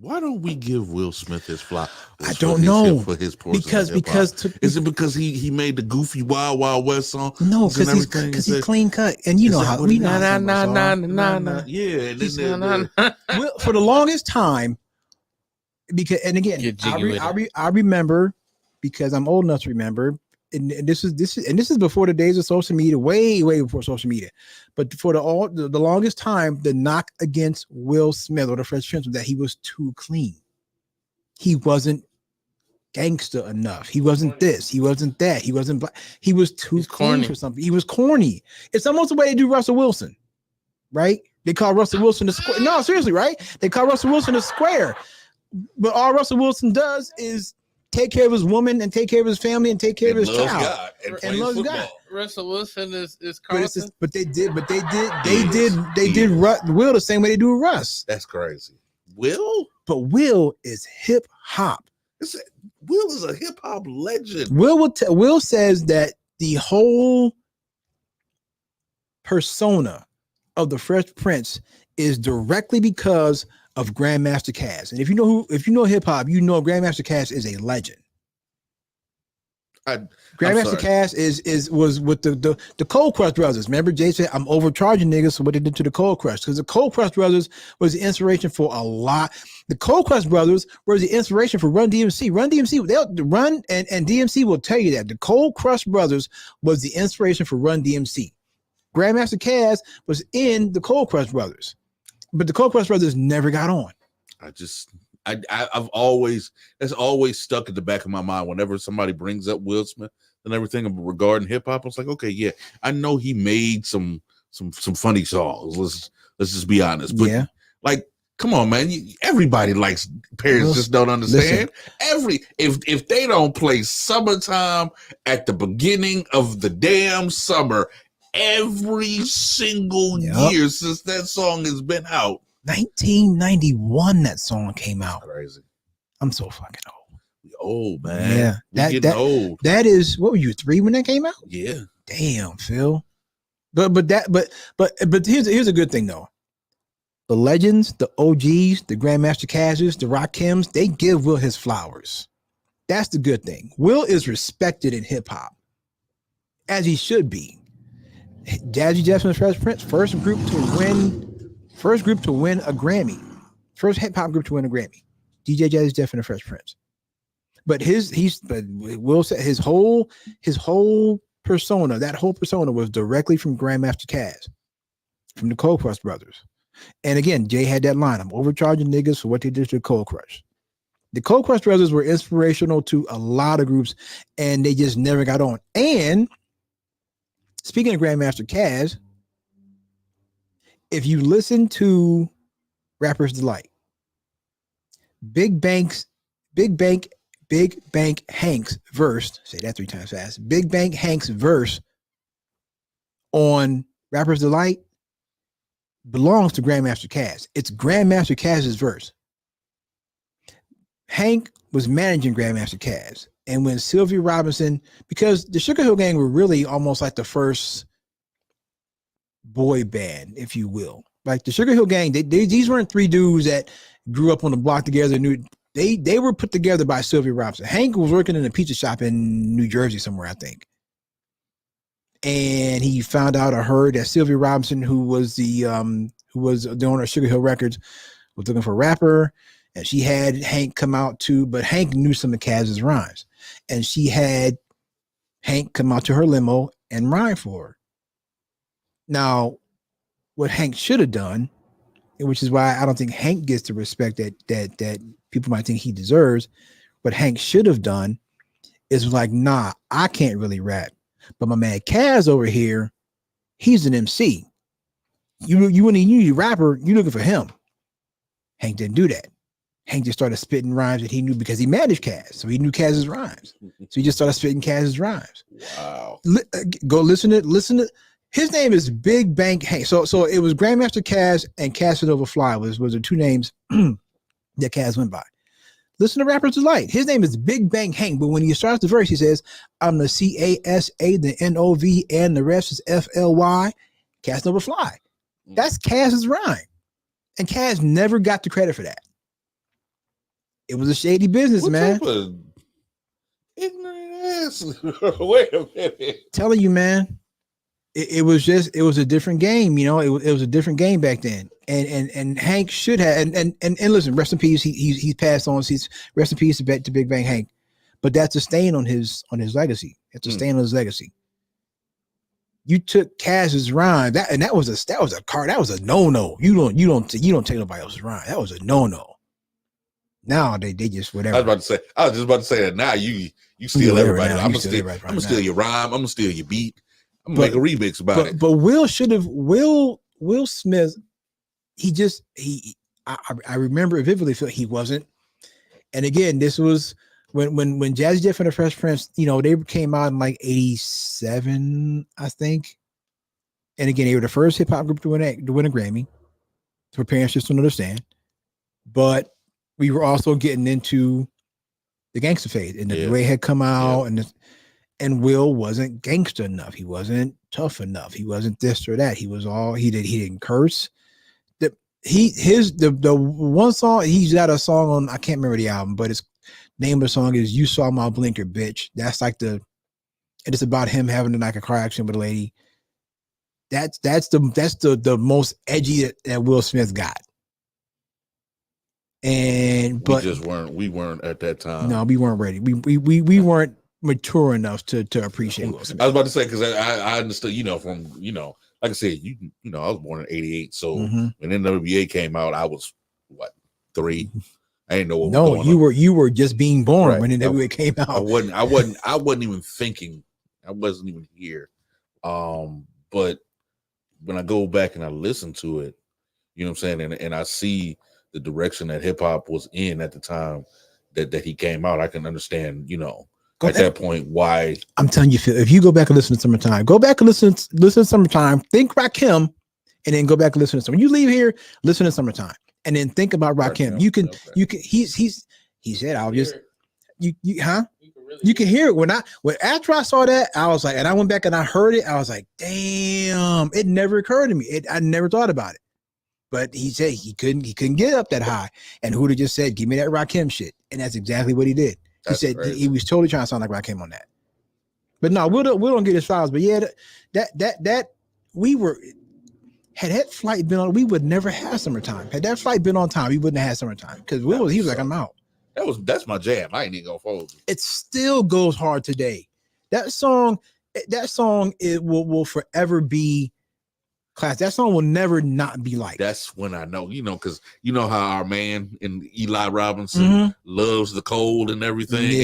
why don't we give Will Smith his flowers? I don't know. For his portion Because of hip-hop? Is it because he made the goofy Wild Wild West song? No, Isn't because everything he's that- clean cut, and you Is know that how what we it know. is? how some of us are. Nah. Yeah, and He's then not- Well, for the longest time, because and again, Get jiggy with I remember because I'm old enough to remember, and this is before the days of social media, way before social media. But for the longest time, the knock against Will Smith or the Fresh Prince was that he was too clean. He wasn't gangster enough. He wasn't this. He wasn't that. He wasn't black. He was too He's clean corny. for something. He was corny. It's almost the way they do Russell Wilson, right? They call Russell Wilson the square. No, seriously, right? They call Russell Wilson the square. But all Russell Wilson does is take care of his woman and take care of his family and take care of his loves child. God and And plays loves football. God. Russell Wilson is But, it's Carlton. just, but they did He Will the same way they do Russ. That's crazy. Will? But Will is hip hop. Will is a hip hop legend. Will says that the whole persona of the Fresh Prince is directly because of Grandmaster Caz. And if you know hip hop, you know Grandmaster Caz is a legend. Grandmaster Caz was with the Cold Crush Brothers. Remember, Jay said, I'm overcharging niggas for what they did to the Cold Crush. Because the Cold Crush Brothers was the inspiration for a lot. The Cold Crush Brothers was the inspiration for Run DMC. Run and DMC will tell you that. The Cold Crush Brothers was the inspiration for Run DMC. Grandmaster Caz was in the Cold Crush Brothers. But the Cold Crush Brothers never got on. I've always, that's always stuck in the back of my mind whenever somebody brings up Will Smith and everything regarding hip hop. I was like, okay, yeah, I know he made some funny songs. Let's just be honest. But Yeah. like, come on, man. Everybody likes, parents just don't understand. If they don't play Summertime at the beginning of the damn summer every single year since that song has been out. 1991 that song came out. Crazy. I'm so fucking old. We old, man. Yeah. We getting old. That is, what were you, 3 when that came out? Yeah. Damn, Phil. But here's a good thing though. The legends, the OGs, the Grandmaster Cazes, the Rakims, they give Will his flowers. That's the good thing. Will is respected in hip hop, as he should be. Jazzy Jeff and the Fresh Prince, first group to win a Grammy, first hip hop group to win a Grammy. DJ Jazzy Jeff and the Fresh Prince. But Will said his whole persona, that whole persona was directly from Grandmaster Caz, from the Cold Crush Brothers. And again, Jay had that line, I'm overcharging niggas for what they did to the Cold Crush. The Cold Crush Brothers were inspirational to a lot of groups, and they just never got on. And speaking of Grandmaster Caz, if you listen to Rapper's Delight, Big Bank Hank's verse, say that 3 times fast. Big Bank Hank's verse on Rapper's Delight belongs to Grandmaster Caz. It's Grandmaster Caz's verse. Hank was managing Grandmaster Caz. And when Sylvia Robinson, because the Sugar Hill Gang were really almost like the first boy band, if you will. Like the Sugar Hill Gang, these weren't 3 dudes that grew up on the block together. They were put together by Sylvia Robinson. Hank was working in a pizza shop in New Jersey somewhere, I think. And he found out or heard that Sylvia Robinson, who was the owner of Sugar Hill Records, was looking for a rapper. And she had Hank come out too, but Hank knew some of Caz's rhymes. And she had Hank come out to her limo and rhyme for her. Now, what Hank should have done, which is why I don't think Hank gets the respect that people might think he deserves, what Hank should have done is like, nah, I can't really rap, but my man Kaz over here, he's an MC. You when you need a rapper, you looking for him. Hank didn't do that. Hank just started spitting rhymes that he knew because he managed Kaz, so he knew Kaz's rhymes. So he just started spitting Kaz's rhymes. Wow. Go listen to. His name is Big Bank Hank. So it was Grandmaster Kaz and Casanova Fly was the two names that Kaz went by. Listen to Rapper's Delight. His name is Big Bank Hank, but when he starts the verse, he says, "I'm the CASA, the NOV, and the rest is FLY." Casanova Fly. That's Kaz's rhyme, and Kaz never got the credit for that. It was a shady business, What man. type of ignorant ass? Wait a minute. Telling you, man. It was a different game, you know. It was a different game back then, and Hank should have and listen, rest in peace. He's passed on. He's rest in peace to Big Bang Hank, but that's a stain on his legacy. It's a stain on his legacy. You took Kaz's rhyme that was a no. You don't take nobody else's rhyme. That was a no. Now they just whatever. I was just about to say that now you steal everybody. I'm gonna steal your rhyme. I'm gonna steal your beat. I'm gonna make a remix about it. But Will Smith, I remember vividly feel he wasn't. And again, this was when Jazzy Jeff and the Fresh Prince, you know, they came out in like 87, I think. And again, they were the first hip hop group to win a Grammy. For parents just don't understand. But we were also getting into the gangster phase, and the way had come out, and Will wasn't gangster enough. He wasn't tough enough. He wasn't this or that. He didn't curse. The one song, he's got a song on, I can't remember the album, but its name of the song is "You Saw My Blinker, Bitch." That's like and it's about him having like a car accident with a lady. That's the most edgy that Will Smith got. But we weren't at that time. No, we weren't ready. We weren't mature enough to appreciate Will Smith. I was about to say, because I understood, from like I said, I was born in '88, so when NWA came out, I was 3. I didn't know what was going on. You were just being born when NWA came out. I wasn't even thinking. I wasn't even here. But when I go back and I listen to it, you know what I'm saying, and I see the direction that hip hop was in at the time that he came out, I can understand, at that point why. I'm telling you, Phil, if you go back and listen to Summertime, go back and listen to Summertime, think Rakim, and then go back and listen to When you leave here, listen to Summertime, and then think about Rakim. You can he said, I'll just you can hear it. After I saw that, I was like, and I went back and I heard it, I was like, damn, it never occurred to me. I never thought about it. But he said he couldn't get up that high. And Huda just said, give me that Rakim shit. And that's exactly what he did. He said he was totally trying to sound like Rakim on that. But no, we don't get his files. But yeah, that we were, had that flight been on, we would never have Summertime. Had that flight been on time, we wouldn't have had Summertime. Because he was like, I'm out. That's my jam. I ain't even gonna fold. It still goes hard today. That song it will forever be class. That song will never not be like. That's when I know, because how our man and Eli Robinson loves the cold and everything,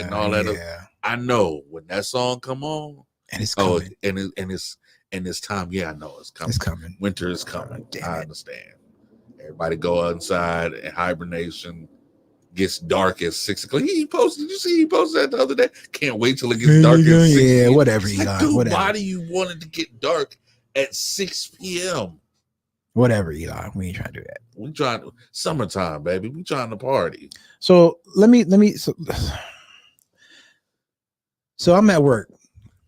and all that. Yeah. I know when that song come on, and it's coming, and it's time. Yeah, I know it's coming. It's coming. Winter is coming. I understand. Everybody go outside and hibernation. Gets dark at 6 o'clock. Did you see he posted that the other day? Can't wait till it gets dark at 6. Yeah, whatever, Eli. Like, dude, whatever. Why do you want it to get dark at 6 p.m.? Whatever, Eli. We ain't trying to do that. We trying to summertime, baby. We trying to party. So let me so I'm at work.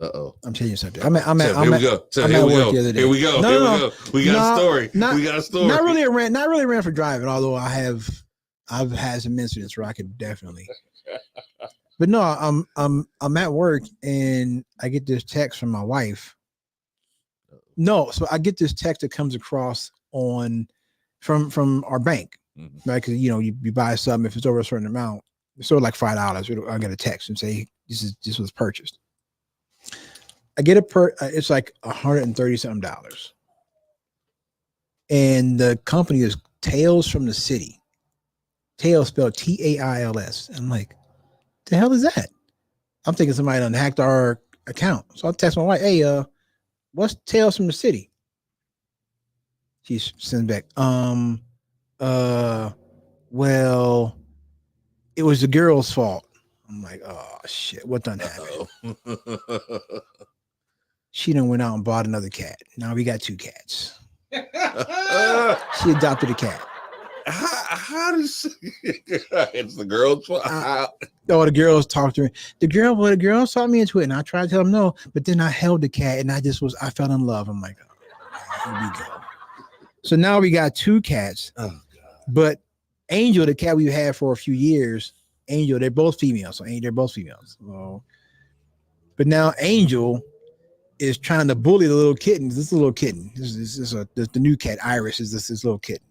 I'm changing subject. I'm at work the other day. Here we go. No. We got a story. We got a story. Not really a rant for driving, although I've had some incidents where I could definitely. But no, I'm at work and I get this text from my wife. No, so I get this text that comes across from our bank, right? Because you buy something, if it's over a certain amount, it's sort of like $5. I'll get a text and say this was purchased. I get it's like $130 something. And the company is Tales from the City. Tales spelled Tails. I'm like, the hell is that? I'm thinking somebody done hacked our account. So I text my wife, hey, what's Tales from the City? She sends back, well, it was the girl's fault. I'm like, oh shit, what done happened? She done went out and bought another cat. Now we got 2 cats. She adopted a cat. How does it's the girl's fault? Oh, the girls talked to me. The girls talked me into it, and I tried to tell them no, but then I held the cat, and I fell in love. I'm like, oh, here we go. So now we got 2 cats. Oh, God. But Angel, the cat we've had for a few years, Angel, they're both females. So they're both females. So, but now Angel is trying to bully the little kittens. This little kitten. This is the new cat. Iris is this little kitten.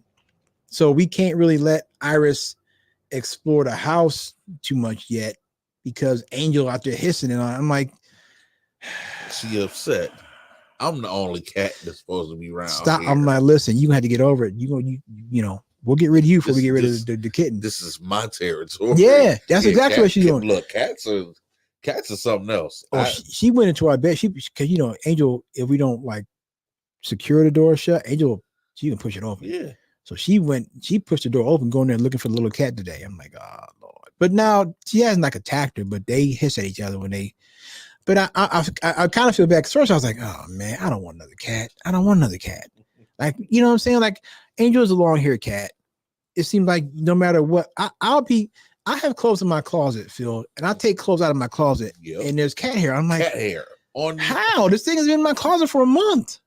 So we can't really let Iris explore the house too much yet because Angel out there hissing and I'm like, she upset. I'm the only cat that's supposed to be around. Stop. Here. I'm like, listen, you had to get over it. You know, we'll get rid of you before we get rid of the kitten. This is my territory. Yeah, that's exactly what she's doing. Look, cats are something else. Oh, she went into our bed. Because Angel, if we don't like secure the door shut, Angel, she can push it open. Yeah. So she pushed the door open, going there looking for the little cat today. I'm like, oh Lord. But now she hasn't like attacked her, but they hiss at each other when they. But I kind of feel bad. Cause first I was like, oh man, I don't want another cat. Like, you know what I'm saying? Like Angel's a long-haired cat. It seems like no matter what, I have clothes in my closet, Phil, and I take clothes out of my closet, and there's cat hair. I'm like, cat hair on how? This thing has been in my closet for a month.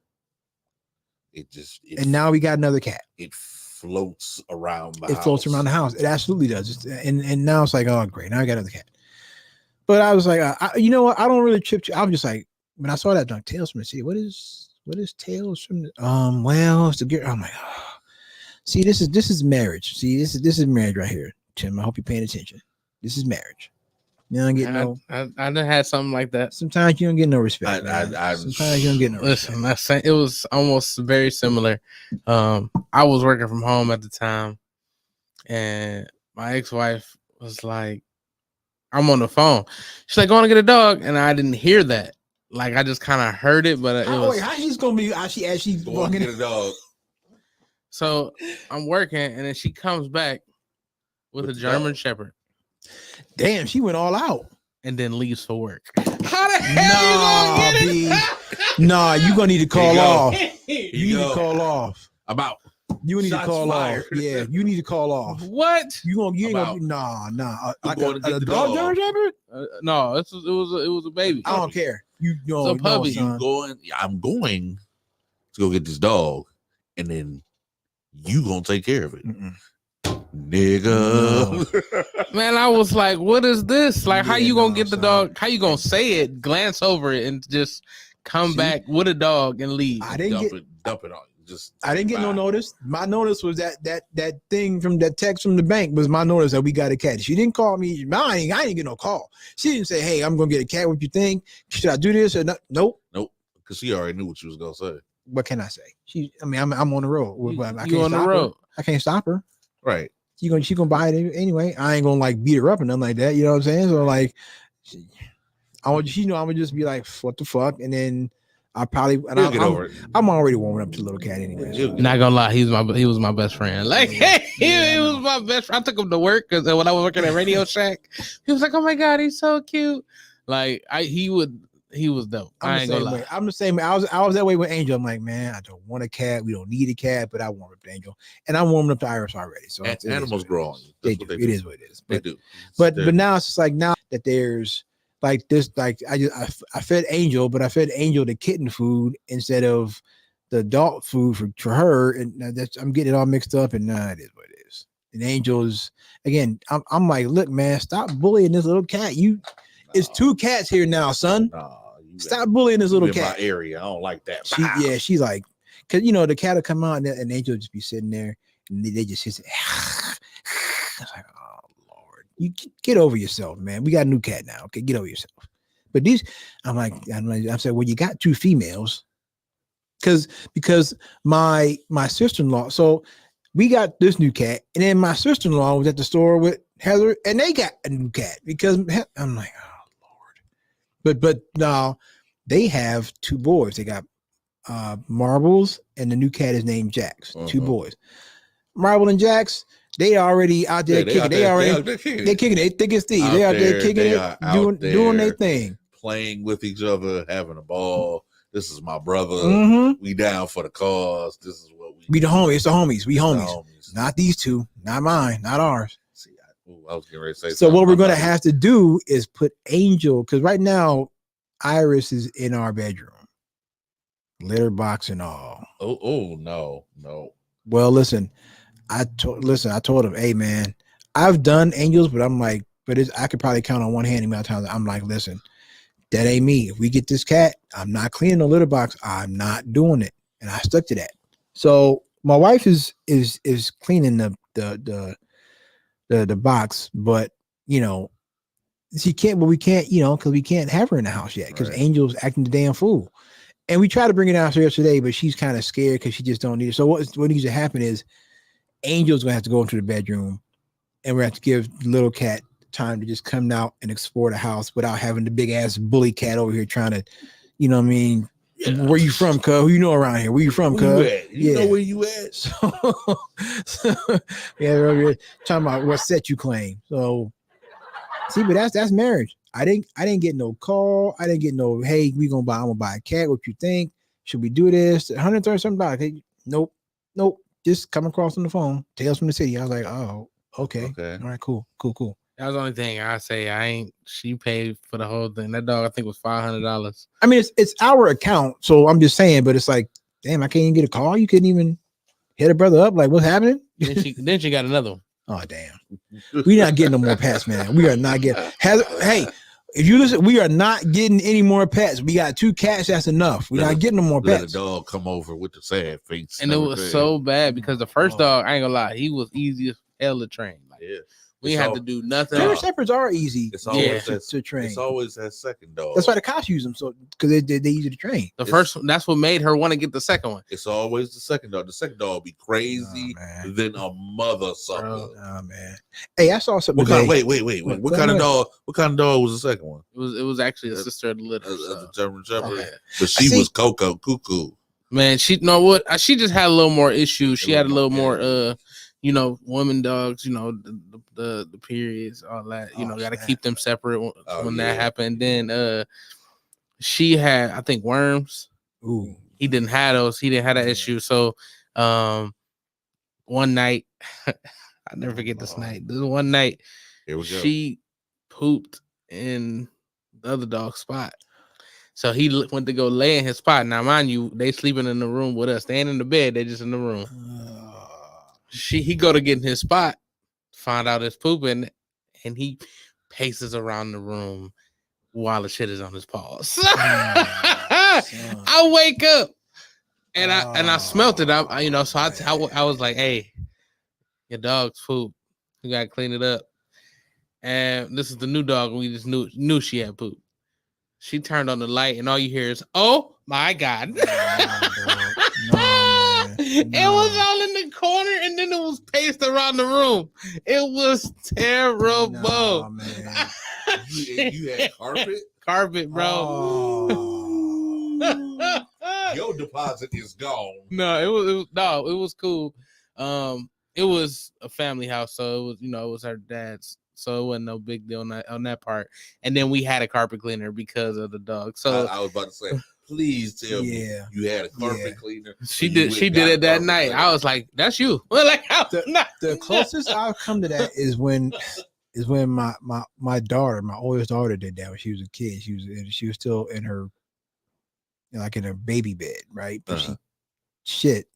And now we got another cat. It floats around the house. It floats around the house. It absolutely does. And now it's like, oh great, now I got another cat. But I was like, you know what? I don't really trip. I was just like, when I saw that like Tales from the City, what is Tales from the well, it's the girl. I'm like, oh. See, this is marriage. See, this is marriage right here, Tim. I hope you're paying attention. This is marriage. You don't get I done had something like that. Sometimes you don't get no respect. Sometimes you don't get no listen, respect. it was almost very similar. I was working from home at the time, and my ex-wife was like, I'm on the phone. She's like, going to get a dog. And I didn't hear that. Like, I just kind of heard it, but wait, how she's going to be, as she's going to get a dog. So I'm working, and then she comes back with a German Shepherd. Damn, she went all out. And then leaves for work. How the hell you gonna get it? Nah, you gonna need to call off. You need to call off. About you need to call off. Yeah, you need to call off. What? You ain't gonna nah. Like a dog German Shepherd? No, it was a baby. I don't care. You know, it's a puppy. I'm going to go get this dog, and then you gonna take care of it. Nigga. Man, I was like, what is this? Like, how you gonna get the dog? How you gonna say it, glance over it, and just come back with a dog and leave? I didn't dump it on. I didn't get no notice. My notice was that thing from that text from the bank was my notice that we got a cat. She didn't call me. I didn't get no call. She didn't say, hey, I'm gonna get a cat. What you think? Should I do this or not? Nope. Because she already knew what she was gonna say. What can I say? I'm on the road. You on the road. I can't stop her. Right. She gonna buy it anyway. I ain't gonna like beat her up or nothing like that. You know what I'm saying? So like, I'm gonna just be like, what the fuck, and then I probably I'm already warming up to the little cat anyway. So. Not gonna lie, he was my best friend. Like he was my best friend. I took him to work because when I was working at Radio Shack, he was like, "Oh my god, he's so cute." Like he was dope. I ain't gonna lie. I'm the same way. I was that way with Angel. I'm like, man, I don't want a cat. We don't need a cat, but I warm up to Angel, and I'm warming up to Iris already. So animals grow on you. They do. It is what it is. They do. But now it's just like now that there's like this, like I fed Angel, but I fed Angel the kitten food instead of the adult food for her, and I'm getting it all mixed up. And it is what it is. And Angel's again. I'm like, look, man, stop bullying this little cat. It's 2 cats here now, son. Stop bullying this little cat. My area. I don't like that. She's like, because the cat will come out and Angel will just be sitting there and they just hit it. I was like, oh Lord, you get over yourself, man. We got a new cat now. Okay, get over yourself. But these, I said, well, you got 2 females, because my sister-in-law. So we got this new cat, and then my sister-in-law was at the store with Heather, and they got a new cat because I'm like, oh Lord. But now they have 2 boys. They got Marbles, and the new cat is named Jax. 2 boys. Marble and Jax, they already out there kicking. They kicking it. They think it's thieves. They out there kicking it, doing their thing, playing with each other, having a ball. This is my brother. We down for the cause. This is what we the homies. It's the homies. We homies. Not these 2. Not mine. Not ours. See, I was getting ready to say. So what we're gonna have to do is put Angel, because right now Iris is in our bedroom, litter box and all. Oh no. Well, listen, I told him, hey man, I've done Angels, but I'm like, I could probably count on one hand the amount of times I'm like, listen, that ain't me. If we get this cat, I'm not cleaning the litter box. I'm not doing it, and I stuck to that. So my wife is cleaning the box, but she can't. But we can't, because we can't have her in the house yet, because Angel's acting the damn fool. And we tried to bring it downstairs today, but she's kind of scared because she just don't need it. So what needs to happen is Angel's gonna have to go into the bedroom, and we have to give the little cat time to just come out and explore the house without having the big ass bully cat over here trying to, what I mean? Yeah. Where you from, cuz? Who you know around here? Where you from, cuz? You know where you at? So yeah, we're over here talking about what set you claim. So see, but that's marriage. I didn't get no call. I didn't get no, hey, I'm gonna buy a cat. What you think? Should we do this? $130 something. Hey, nope. Just come across on the phone. Tales from the city. I was like, oh, okay. All right, cool. That was the only thing I say. She paid for the whole thing. That dog, I think, was $500. I mean, it's our account, so I'm just saying. But it's like, damn, I can't even get a call. You couldn't even hit a brother up. Like, what's happening? Then she got another one. Oh, damn. We're not getting no more pets, man. We are not getting. Hey, if you listen, we are not getting any more pets. We got 2 cats. That's enough. We're not getting no more pets. Let a dog come over with the sad face. And it was so bad because the first dog, I ain't gonna lie, he was easy as hell to train. Like, we had to do nothing. German Shepherds are easy to train. It's always that second dog. That's why the cops use them, so because they easy to train. The first one, that's what made her want to get the second one. It's always the second dog. The second dog be crazy than a mother sucker. Oh man. Hey, I saw something. Wait. What kind of dog? What kind of dog was the second one? It was actually a sister of the litter. The German Shepherd. But she was cuckoo. Man, she just had a little more issues. She had a little more women dogs, the periods, all that, got to keep them separate when that happened. Then she had, I think, worms. Ooh. He didn't have those. He didn't have that issue. So one night, I'll never forget this night. This one night, here we go. She pooped in the other dog's spot. So he went to go lay in his spot. Now, mind you, they sleeping in the room with us. They ain't in the bed. They just in the room. He go to get in his spot, find out it's pooping, and he paces around the room while the shit is on his paws. I wake up and I smelt it. So I was like, "Hey, your dog's poop. You gotta clean it up." And this is the new dog. We just knew she had poop. She turned on the light, and all you hear is, "Oh my God!" It was all in the corner, and then it was paced around the room. It was terrible. No, man. You had carpet, bro. Oh. Your deposit is gone. No, it was cool. It was a family house, so it was, it was her dad's. So it wasn't no big deal on that part. And then we had a carpet cleaner because of the dog. So I was about to say, please tell me you had a carpet cleaner. She did it that night. Cleaner. I was like, that's you. Well, like the closest I've come to that is when my daughter, my oldest daughter, did that when she was a kid. She was still in her in her baby bed, right? But she shit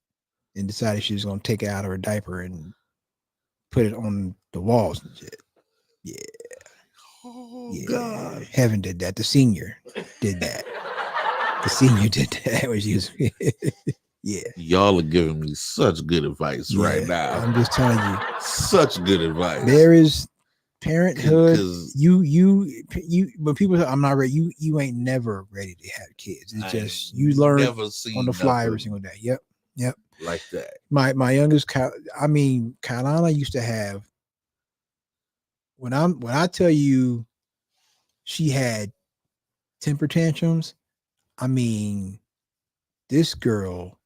and decided she was gonna take it out of her diaper and put it on the walls and shit. Yeah. Oh God. Heaven did that. The senior did that. The senior did that when she was yeah. Y'all are giving me such good advice right now. I'm just telling you. Such good advice. There is parenthood. 'Cause You. When people say I'm not ready, you ain't never ready to have kids. It's I just ain't you learn never seen on the fly every nothing single day. Yep. like that. My youngest, Kailana used to have. When I tell you, she had temper tantrums. I mean, this girl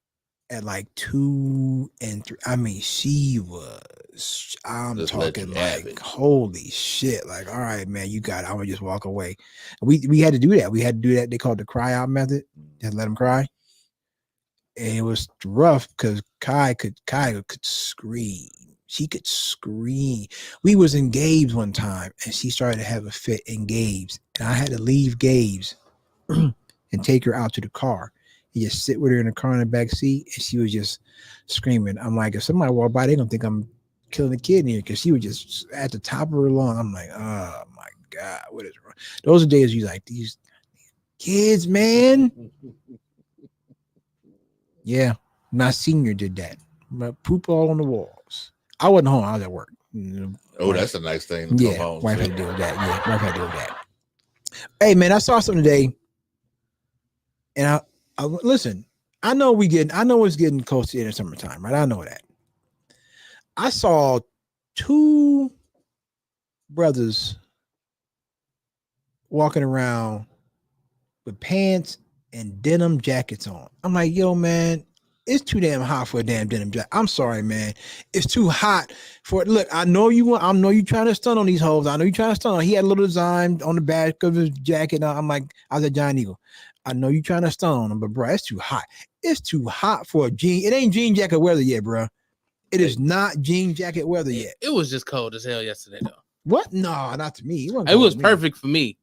at like 2 and 3. I mean, she was. I'm Just let talking you have like it. holy shit. Like, all right, man, you got it. I'm gonna just walk away. We had to do that. We had to do that. They called it the cry out method. Just let them cry. And it was rough because Kai could scream. She could scream. We was in Gabe's one time and she started to have a fit in Gabe's. And I had to leave Gabe's and take her out to the car. And just sit with her in the car in the back seat. And she was just screaming. I'm like, if somebody walk by, they're gonna think I'm killing a kid in here because she was just at the top of her lung. I'm like, oh my God, what is wrong? Those are days you like these kids, man. Yeah, my senior did that. My poop all on the walls. I wasn't home. I was at work. Oh, that's a nice thing to Yeah, come home. wife to. had to deal with that. Yeah, wife had to deal with that. Hey, man, I saw something today, and I listen. I know it's getting close to the end of summertime, right? I know that. I saw 2 brothers walking around with pants and denim jackets on. I'm like, yo, man, it's too damn hot for a damn denim jacket. I'm sorry, man. It's too hot for it. Look, I know you trying to stun on these hoes. I know you trying to stun on. He had a little design on the back of his jacket. I'm like, I was at Giant Eagle. I know you trying to stun on him, but bro, it's too hot. It's too hot for a jean. It ain't jean jacket weather yet, bro. It is not jean jacket weather yet. It was just cold as hell yesterday, though. What? No, not to me. It was perfect for me.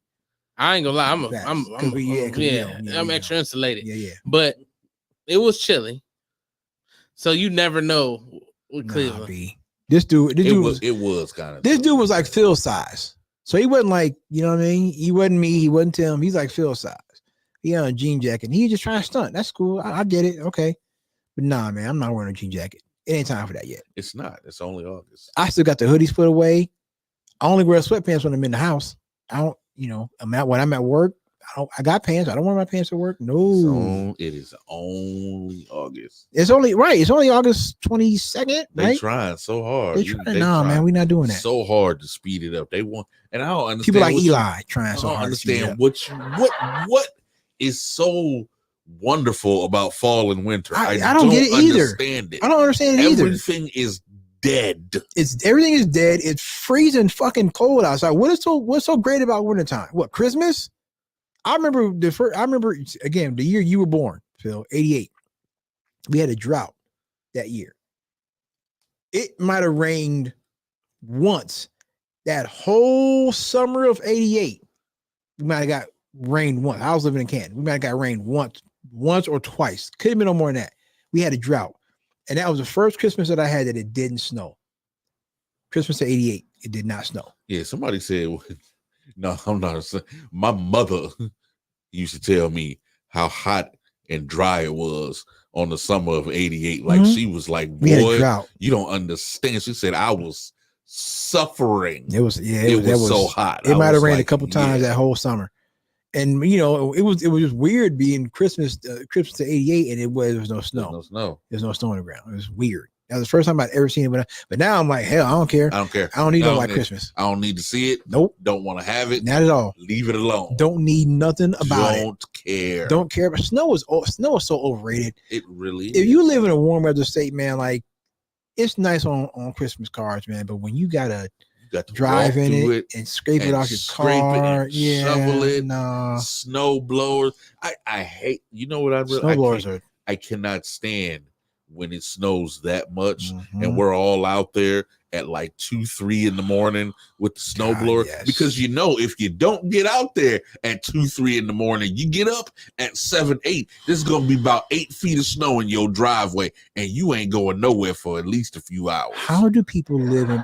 I ain't gonna lie. I'm extra insulated. Yeah. But it was chilly, so you never know with Cleveland. B. This dude It was kind of. This dude was like Phil size. So he wasn't like, you know what I mean? He wasn't me. He wasn't Tim. He's like Phil size. He had a jean jacket. And he just trying to stunt. That's cool. I get it. Okay. But nah, man, I'm not wearing a jean jacket. It ain't time for that yet. It's not. It's only August. I still got the hoodies put away. I only wear sweatpants when I'm in the house. I don't, when I'm at work, I got pants. I don't wear my pants at work. No. So it is only August. It's only August 22nd. They right? trying so hard. Man, we're not doing that. So hard to speed it up. They want, and I don't understand. People like Eli trying so I don't hard. understand what is so wonderful about fall and winter. I don't get it either. Understand it. I don't understand it either. Everything is dead. Everything is dead. It's freezing fucking cold outside. What's so great about wintertime? What, Christmas? I remember again the year you were born, Phil, 88. We had a drought that year. It might have rained once. That whole summer of 88, we might have got rained once. I was living in Canton. We might have got rained once or twice. Could have been no more than that. We had a drought. And that was the first Christmas that I had that it didn't snow. Christmas of 88, it did not snow. Yeah, somebody said, no, I'm not. My mother used to tell me how hot and dry it was on the summer of 88. Like she was like, boy, you don't understand. She said, I was suffering. It was so hot. It might have rained a couple times that whole summer. And it was just weird being Christmas to 88 and there was no snow. There's no snow on the ground. It was weird. That was the first time I'd ever seen it. But now I'm like, hell, I don't care. I don't need no white Christmas. I don't need to see it. Nope. Don't want to have it. Not at all. Leave it alone. Don't need nothing about it. Don't care. Don't care. But snow is so overrated. It really is. If you live in a warm weather state, man, like it's nice on Christmas cards, man. But when you gotta drive in it and scrape it off your car, shovel it, snow blowers. I hate. You know what I really? Snow blowers I cannot stand when it snows that much and we're all out there at like 2-3 in the morning with the snowblower because if you don't get out there at 2-3 in the morning, you get up at 7-8, there's gonna be about 8 feet of snow in your driveway and you ain't going nowhere for at least a few hours. How do people live in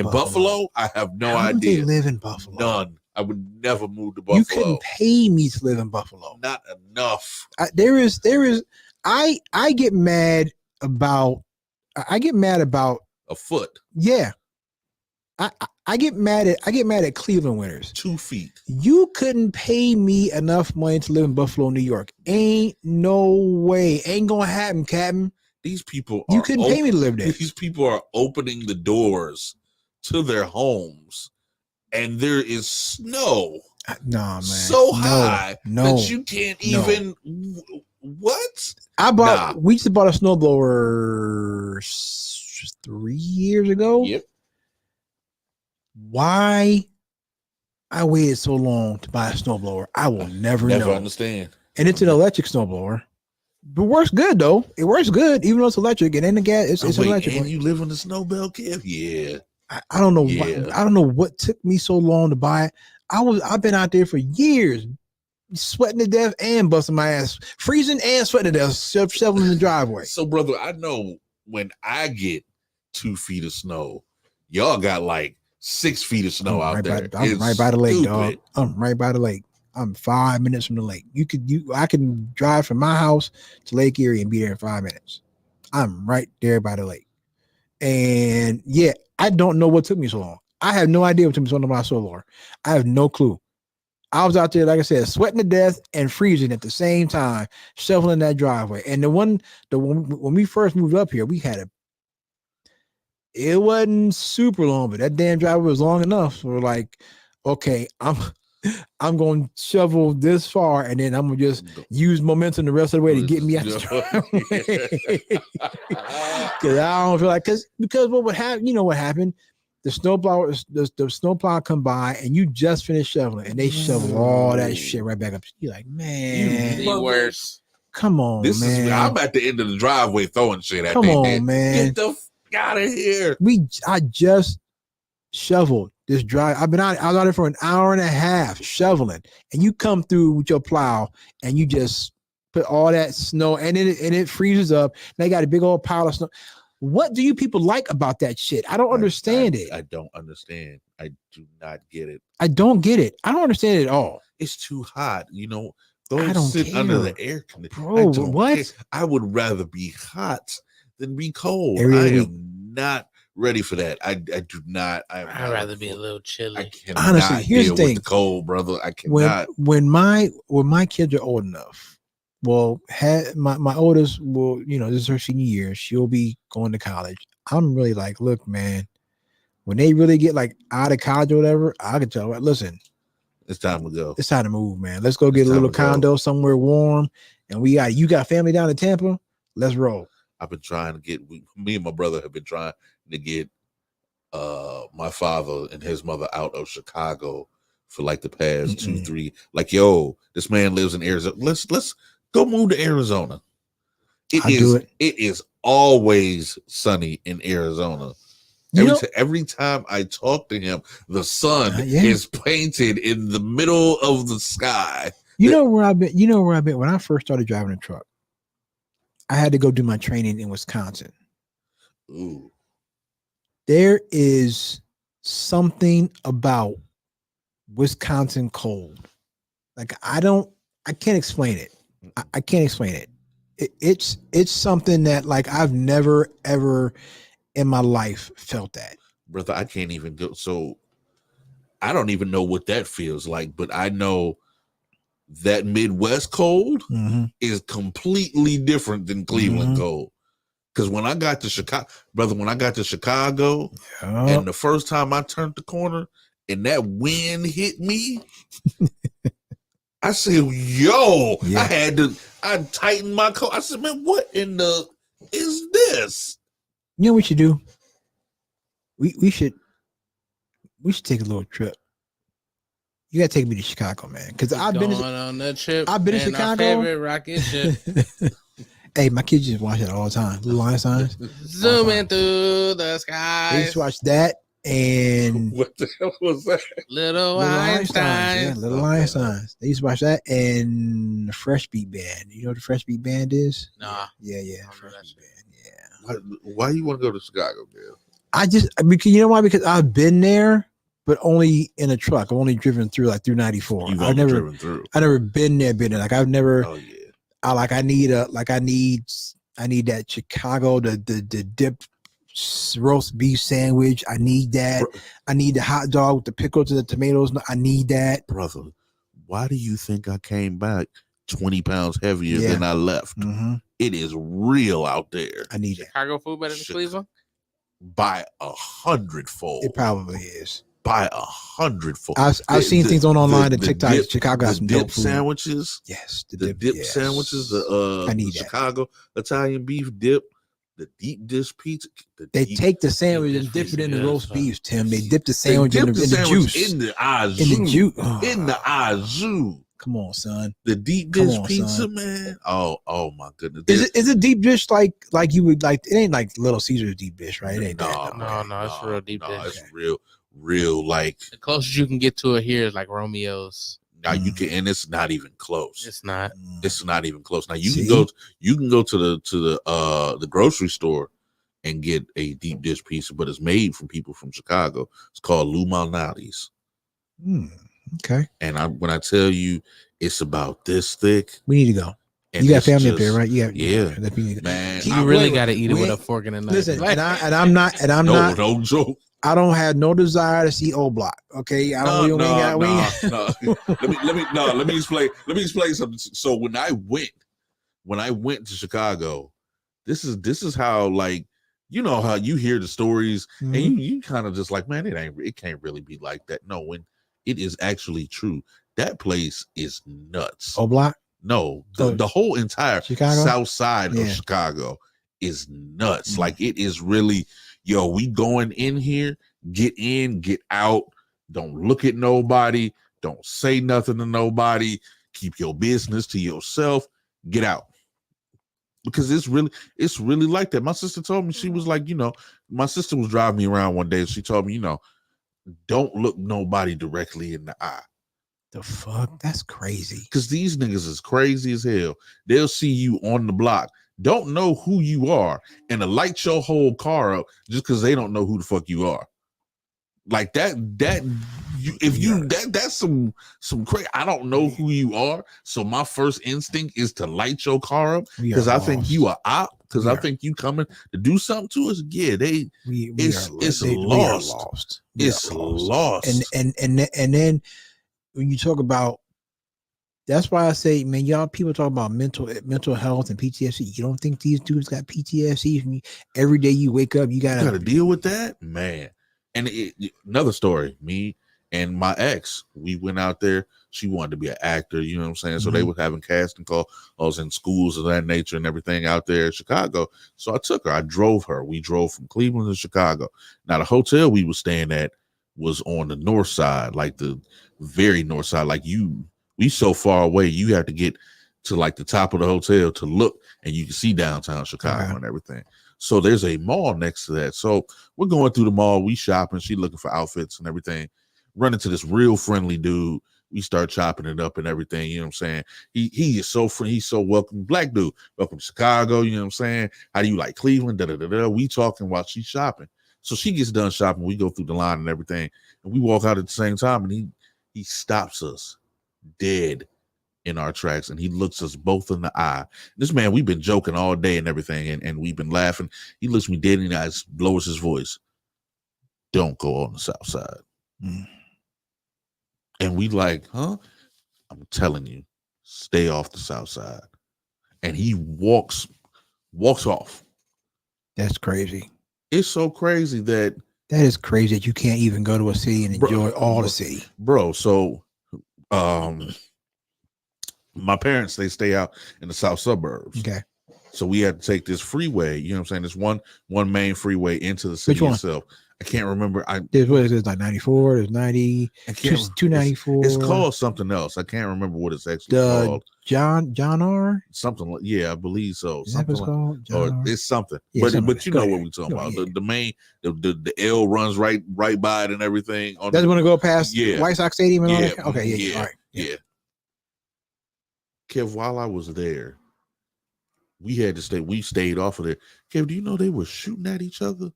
Buffalo? I have no idea. How do they live in Buffalo? None. I would never move to Buffalo. You couldn't pay me to live in Buffalo. Not enough. I get mad about a foot. Yeah. I get mad at Cleveland winners. 2 feet. You couldn't pay me enough money to live in Buffalo, New York. Ain't no way. Ain't gonna happen, Captain. These people You couldn't pay me to live there. These people are opening the doors to their homes, and there is snow Nah, man. so high that you can't no. even. What? We just bought a snowblower 3 years ago. Yep. Why I waited so long to buy a snowblower, I will never know. understand. And it's an electric snowblower. But works good though. It works good, even though it's electric. And then the gas, it's electric. And you live in the snow belt, Kev? Yeah. I don't know. I don't know what took me so long to buy it. I've been out there for years, sweating to death and busting my ass, freezing and sweating to death, shoveling the driveway. So, brother, I know when I get 2 feet of snow, y'all got like 6 feet of snow out there. I'm right by the lake, dog. I'm right by the lake. I'm 5 minutes from the lake. I can drive from my house to Lake Erie and be there in 5 minutes. I'm right there by the lake. And yeah, I don't know what took me so long. I have no idea what took me so long to buy solar. I have no clue. I was out there, like I said, sweating to death and freezing at the same time, shoveling that driveway. And when we first moved up here, we had it wasn't super long, but that damn driveway was long enough. So we're like, okay, I'm going to shovel this far, and then I'm going to just use momentum the rest of the way to get me out the driveway. Because I don't feel like, because what would happen, you know what happened? The snowplow come by, and you just finished shoveling, and they shovel all that shit right back up. You're like, man, The worst. Come on, man. I'm at the end of the driveway throwing shit at Come on, man. Get the out of here. I just shoveled this drive. I was out there for an hour and a half shoveling, and you come through with your plow and you just put all that snow, and it freezes up. And they got a big old pile of snow. What do you people like about that shit? I don't understand it. I don't understand. I do not get it. I don't get it. I don't understand it at all. It's too hot. Go sit under the air conditioner. Bro, what? Care. I would rather be hot than be cold. Every I am not ready for that. I do not. I'd rather be a little chilly. I cannot Honestly, here's deal the thing. with the cold, brother. I cannot. When my kids are old enough, well, my oldest will, this is her senior year. She'll be going to college. I'm really like, look, man, when they really get like out of college or whatever, I can tell, listen, it's time to go. It's time to move, man. Let's go get a little condo somewhere warm. And you got family down in Tampa. Let's roll. I've been trying to get, me and my brother have been trying to get my father and his mother out of Chicago for like the past 2-3. Like, yo, this man lives in Arizona. Let's go move to Arizona. It is always sunny in Arizona. Every time I talk to him, the sun is painted in the middle of the sky. You know where I've been when I first started driving a truck. I had to go do my training in Wisconsin. Ooh. There is something about Wisconsin cold. Like I can't explain it. I can't explain it. It's something that like I've never ever in my life felt that. Brother, I can't even go. So I don't even know what that feels like, but I know that Midwest cold is completely different than Cleveland cold. Because when I got to Chicago, and the first time I turned the corner and that wind hit me, I said, yo, I tightened my coat. I said, man, what in the is this? You know what we should do? We should take a little trip. You gotta take me to Chicago, man. Because I've been on that trip. I've been to Chicago. Our favorite rocket ship. Hey, my kids just watch it all the time. Little Einsteins. Zooming through the sky. They just watch that and what the hell was that? Little Einsteins. Yeah, Little Einsteins. They used to watch that and the Fresh Beat Band. You know what the Fresh Beat Band is? Nah. Yeah. Fresh Beat Band. Yeah. Why you want to go to Chicago, man? Because you know why? Because I've been there, but only in a truck. I've only driven through 94. I've never driven through. I've never been there. Like I've never. Oh yeah. I need that Chicago, the dip roast beef sandwich. I need that. I need the hot dog with the pickles and the tomatoes. I need that. Brother, why do you think I came back 20 pounds heavier Yeah. than I left? Mm-hmm. It is real out there I need that. Chicago food better than Cleveland? by 100-fold. It probably is. By 100-fold. I've seen things online that the TikTok. dip- Chicago has the some dip dope food. sandwiches. Yes, The dip yes. sandwiches, I the need that. Chicago Italian beef dip, the deep dish pizza. They deep- take the sandwich deep and dip dish it in the pizza, roast yes, beef, Tim. They dip the they sandwich dip in the sandwich juice. in the azu. In the juice. Oh, In the azu. come on, son. The deep Come dish on, pizza, son. man. Oh my goodness. Is it deep dish like you would like? It ain't like Little Caesar's deep dish, right? It ain't that. No, it's real deep dish. It's real like The closest you can get to it here is like Romeo's. now you can, and it's not even close. It's not. It's not even close. Now you See? can go to the grocery store and get a deep dish pizza, but it's made from people from Chicago. It's called Lou Malnati's. Okay, And when I tell you it's about this thick, we need to go. and You got it's family up just- there, right? yeah, we need to- man. Keep You I- really wait, got to eat it wait. with a fork and a knife. Listen, Like- I'm not. no joke. I don't have no desire to see O Block. Okay, I don't. we ain't got- No. Let me explain something. So when I went to Chicago, this is how, like, you know how you hear the stories Mhm. and you kind of just like, man, it can't really be like that. No, when it is actually true, that place is nuts. O Block. No, Oh, the whole entire Chicago? south side Yeah. of Chicago is nuts. Mhm. Like, it is really, we going in here, get in, get out. Don't look at nobody. Don't say nothing to nobody. Keep your business to yourself. Get out. Because it's really like that. My sister told me, she was like, my sister was driving me around one day and she told me, don't look nobody directly in the eye. The fuck? That's crazy. Because these niggas is crazy as hell. They'll see you on the block, don't know who you are, and light your whole car up just because they don't know who the fuck you are. Like that's some crazy. I don't know who you are, so my first instinct is to light your car up We because are I think lost. you are op. Because We I are. think you coming to do something to us. Yeah, We it's are lost. lost. We are it's lost. And then when you talk about, that's why I say, man, y'all people talk about mental health and PTSD. You don't think these dudes got PTSD? Every day you wake up, you You gotta gotta deal with that, man. And another story, me and my ex, we went out there. She wanted to be an actor, you know what I'm saying? So they were having casting calls. I was in schools of that nature and everything out there in Chicago. So I took her. I drove her. We drove from Cleveland to Chicago. Now the hotel we were staying at was on the north side, like the very north side. Like we so far away, you have to get to like the top of the hotel to look, and you can see downtown Chicago and everything. So there's a mall next to that. So we're going through the mall, we shopping, she looking for outfits and everything. Run into this real friendly dude. We start chopping it up and everything, you know what I'm saying? He is so friendly, he's so welcome. Black dude, welcome to Chicago, you know what I'm saying? How do you like Cleveland? We talking while she's shopping. So she gets done shopping, we go through the line and everything, and we walk out at the same time, and he stops us dead in our tracks, and he looks us both in the eye. This man, we've been joking all day and everything, and we've been laughing. He looks me dead in the eyes, lowers his voice. Don't go on the south side. And we like, huh? I'm telling you, stay off the south side. And he walks off. That's crazy. It's so crazy that is crazy that you can't even go to a city and enjoy all the city. Bro, so my parents, they stay out in the south suburbs. Okay. So we had to take this freeway, you know what I'm saying? This one main freeway into the city itself. I can't remember. There's what is it, like 94, there's 90, 294. It's called something else. I can't remember what it's actually called. John R. Something like, yeah, I believe so. Is that what it's called? Or it's something. Yeah, but something. but you Go know ahead. what we're talking Go about. ahead. The main the L runs right by it and everything. That's when to go past Yeah. White Sox Stadium and all Yeah, that? Okay, yeah. All right. Yeah. Kev, while I was there, we stayed off of there. Kev, do you know they were shooting at each other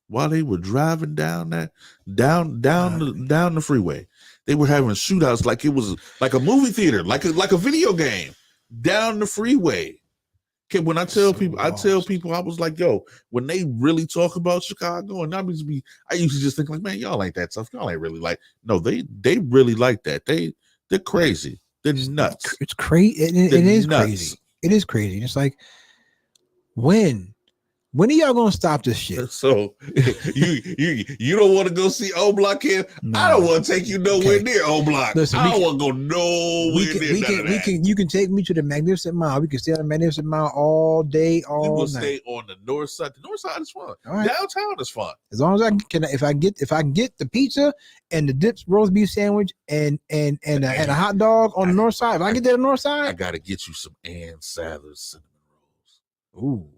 while they were driving down the freeway? They were having shootouts like it was like a movie theater, like a video game down the freeway. When I tell So people, lost. I was like, yo, when they really talk about Chicago, and I used to just think like, man, y'all ain't that tough. Y'all ain't really like. No, they really like that. They're crazy. They're nuts. It's crazy. It They're is nuts. crazy. It is crazy. It's like, when are y'all gonna stop this shit? So you don't want to go see O Block here? No. I don't want to take you nowhere Okay. near O Block. Listen, I don't want to go nowhere near none of that. You can take me to the Magnificent Mile. We can stay on the Magnificent Mile all day, We all will night. stay on the north side. The north side is fun. All right. Downtown is fun. As long as I can, if I can get the pizza and the dips roast beef sandwich and a hot dog on the north side. If I get there on the north I side, gotta get you some Ann Sather's cinnamon rolls. ooh,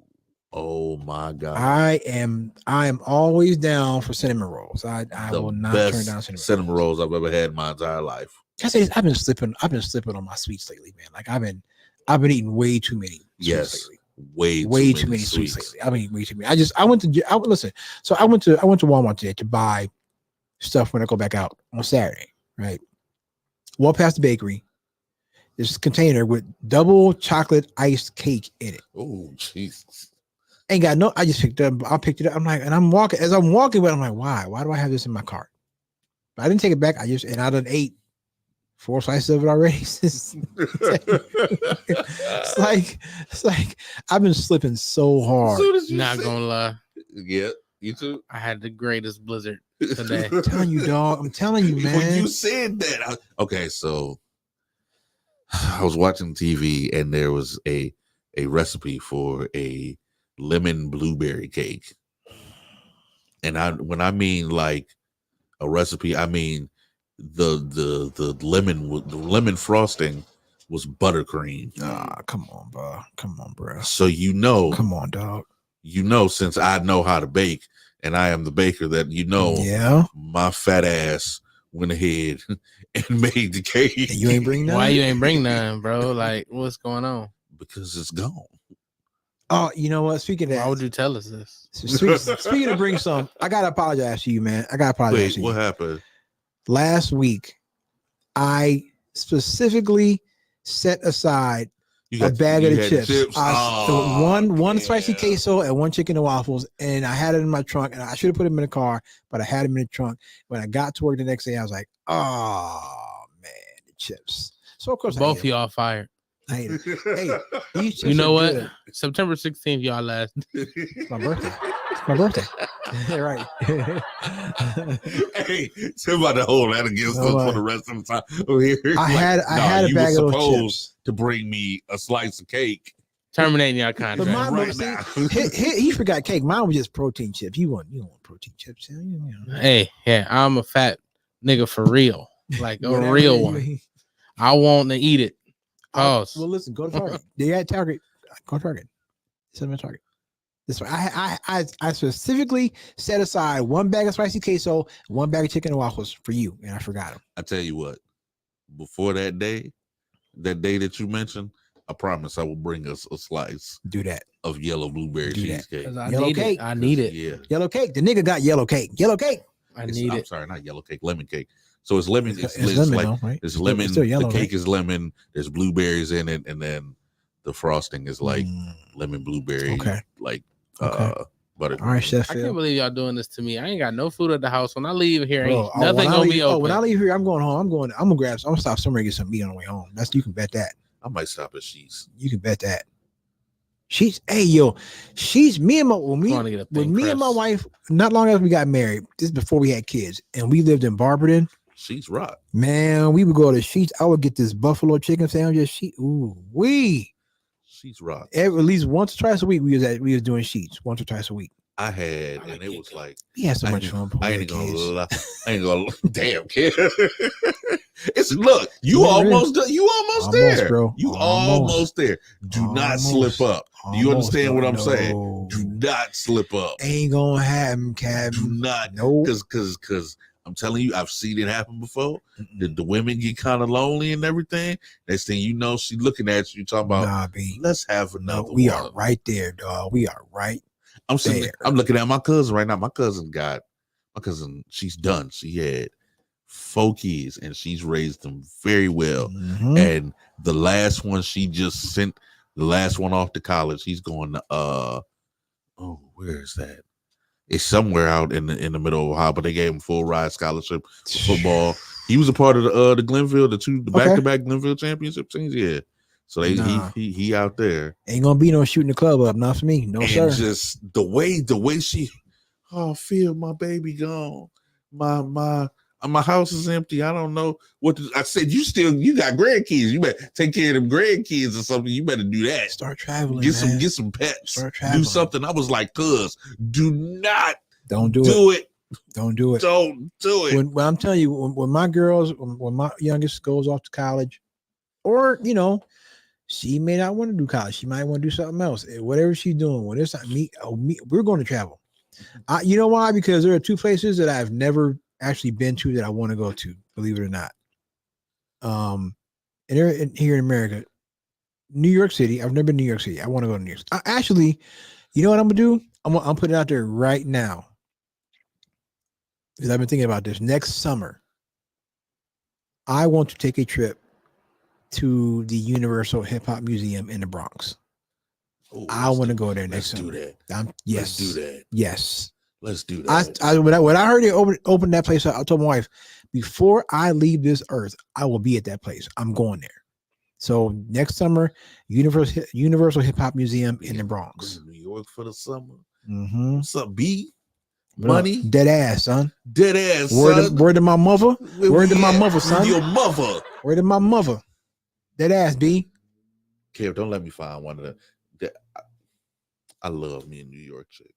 Oh my god! I am always down for cinnamon rolls. I The will not best turn down cinnamon rolls I've ever had in my entire life. I say this, I've been slipping on my sweets lately, man. Like I've been eating way too many sweets Yes, lately. way Too many sweets lately. I mean, way too many. I went to listen. So I went to Walmart today to buy stuff when I go back out on Saturday. Right, walk past the bakery. There's a container with double chocolate iced cake in it. Oh Jesus! Ain't got no. I just picked it up. I picked it up. I'm like, and I'm walking as I'm walking, but I'm like, why? Why do I have this in my cart? I didn't take it back. I done ate 4 slices of it already. It's like I've been slipping so hard. Not gonna lie, Yeah, you too. I had the greatest blizzard today. I'm telling you, dog. I'm telling you, man. When you said that, okay, so I was watching TV and there was a recipe for a lemon blueberry cake, and when I mean like a recipe, I mean the lemon frosting was buttercream. Ah, come on, bro. So Come on, dog. Since I know how to bake and I am the baker, that Yeah. my fat ass went ahead and made the cake. And you ain't bring none. Why you ain't bring none, bro? Like, what's going on? Because it's gone. Oh, you know what? Speaking of Why that, would you tell us this? speaking of bring some, I gotta apologize to you, man. I gotta apologize Wait, to you. what happened? Last week, I specifically set aside a bag of the chips. One spicy queso and one chicken and waffles, and I had it in my trunk. And I should have put them in the car, but I had them in the trunk. When I got to work the next day, I was like, "Oh man, the chips." So of course, Both of y'all fired. I hate it. Hey, these chips You know are what? good. September 16th, y'all last. It's my birthday. It's my birthday. Right. Hey, somebody hold that against us for the rest of the time. Over here. I had a bag of those chips. to bring me a slice of cake. Terminating your But contract. mine, right see, now. he forgot cake. Mine was just protein chips. You don't want protein chips. You know. Hey, yeah, I'm a fat nigga for real. Like a Whatever real it is, one. I want to eat it. Well, Oh, listen, go to Target. They at Target. Go to Target. Send them at Target. This way, I specifically set aside one bag of spicy queso, one bag of chicken and waffles for you, and I forgot them. I tell you what, before that day that you mentioned, I promise I will bring us a slice Do that. of yellow blueberry Do that. cheesecake. 'cause I Yellow need cake. it. I need it. Yeah. Yellow cake. The nigga got yellow cake. Yellow cake. I need I'm it. sorry, not yellow cake, lemon cake. So it's lemon. It's lemon, like though, right? it's lemon. Still yellow, the cake right? is lemon. There's blueberries in it, and then the frosting is like lemon blueberry. Okay. Like Okay. butter. All right, Chef I Phil. can't believe y'all doing this to me. I ain't got no food at the house. When I leave here, Bro, ain't nothing when I gonna leave- be open. when I leave here, I'm going home. I'm gonna stop somewhere and get some meat on the way home. You can bet that. I might stop at Sheets. You can bet that. She's me and my Going to get a when thin me and my crust. wife, not long after we got married, this is before we had kids, and we lived in Barberton. Sheets rock. Man, we would go to Sheets. I would get this buffalo chicken sandwich. Sheets rock. at least once or twice a week. We was doing Sheets once or twice a week. I had, and it was like We had so much fun. I before we ain't had gonna kids. lie. I ain't gonna damn kid. Look, you Yeah, almost there. You almost there, bro. You Almost. almost there. Do not Almost. slip up. Do you Almost, understand what I'm no. saying? Do not slip up. Ain't gonna happen, Do Captain. not, No. because I'm telling you, I've seen it happen before. The women get kind of lonely and everything. Next thing you know, she looking at you talking about, Nah, B. let's have No, another we one. are right there, dog. We are right. I'm sitting there. I'm looking at my cousin right now. My cousin, she's done. She had 4 kids and she's raised them very well. Mhm. And the last one she just sent The last one off to college. He's going to where is that? It's somewhere out in the middle of Ohio, but they gave him full ride scholarship for football. He was a part of the Glenville, the back-to-back Glenville championship teams. Yeah. So he out there. Ain't gonna be no shooting the club up, not for me. No, and sir. Just the way she Phil, my baby gone. My house is empty. I don't know what I said. You got grandkids. You better take care of them grandkids or something. You better do that. Start traveling. Get some pets. Start traveling. Do something. I was like, cuz, don't do it. Don't do it. Don't do it. When I'm telling you, when my girls, when my youngest goes off to college, or she may not want to do college. She might want to do something else. Whatever she's doing, when it's not me, we're going to travel. You know why? Because there are two places that I've never actually been to that I want to go to, believe it or not. And they're here in America, New York City. I've never been to New York City. I want to go to New York City. Actually, you know what I'm gonna do? I'm putting it out there right now, because I've been thinking about this. Next summer, I want to take a trip to the Universal Hip Hop Museum in the Bronx. Ooh, I want to go there next summer. Do that. Yes. Let's do that. Yes. Let's do that. When I heard they open that place, I told my wife, before I leave this earth, I will be at that place. I'm going there. So next summer, Universal Hip Hop Museum in the Bronx. New York for the summer. Mm-hmm. What's up, B? Money? Dead ass, son. Dead ass, son. Word to my mother. Word to my mother, son. Your mother. Word to my mother. Dead ass, B. Kev, don't let me find one of them. I love me a New York chick.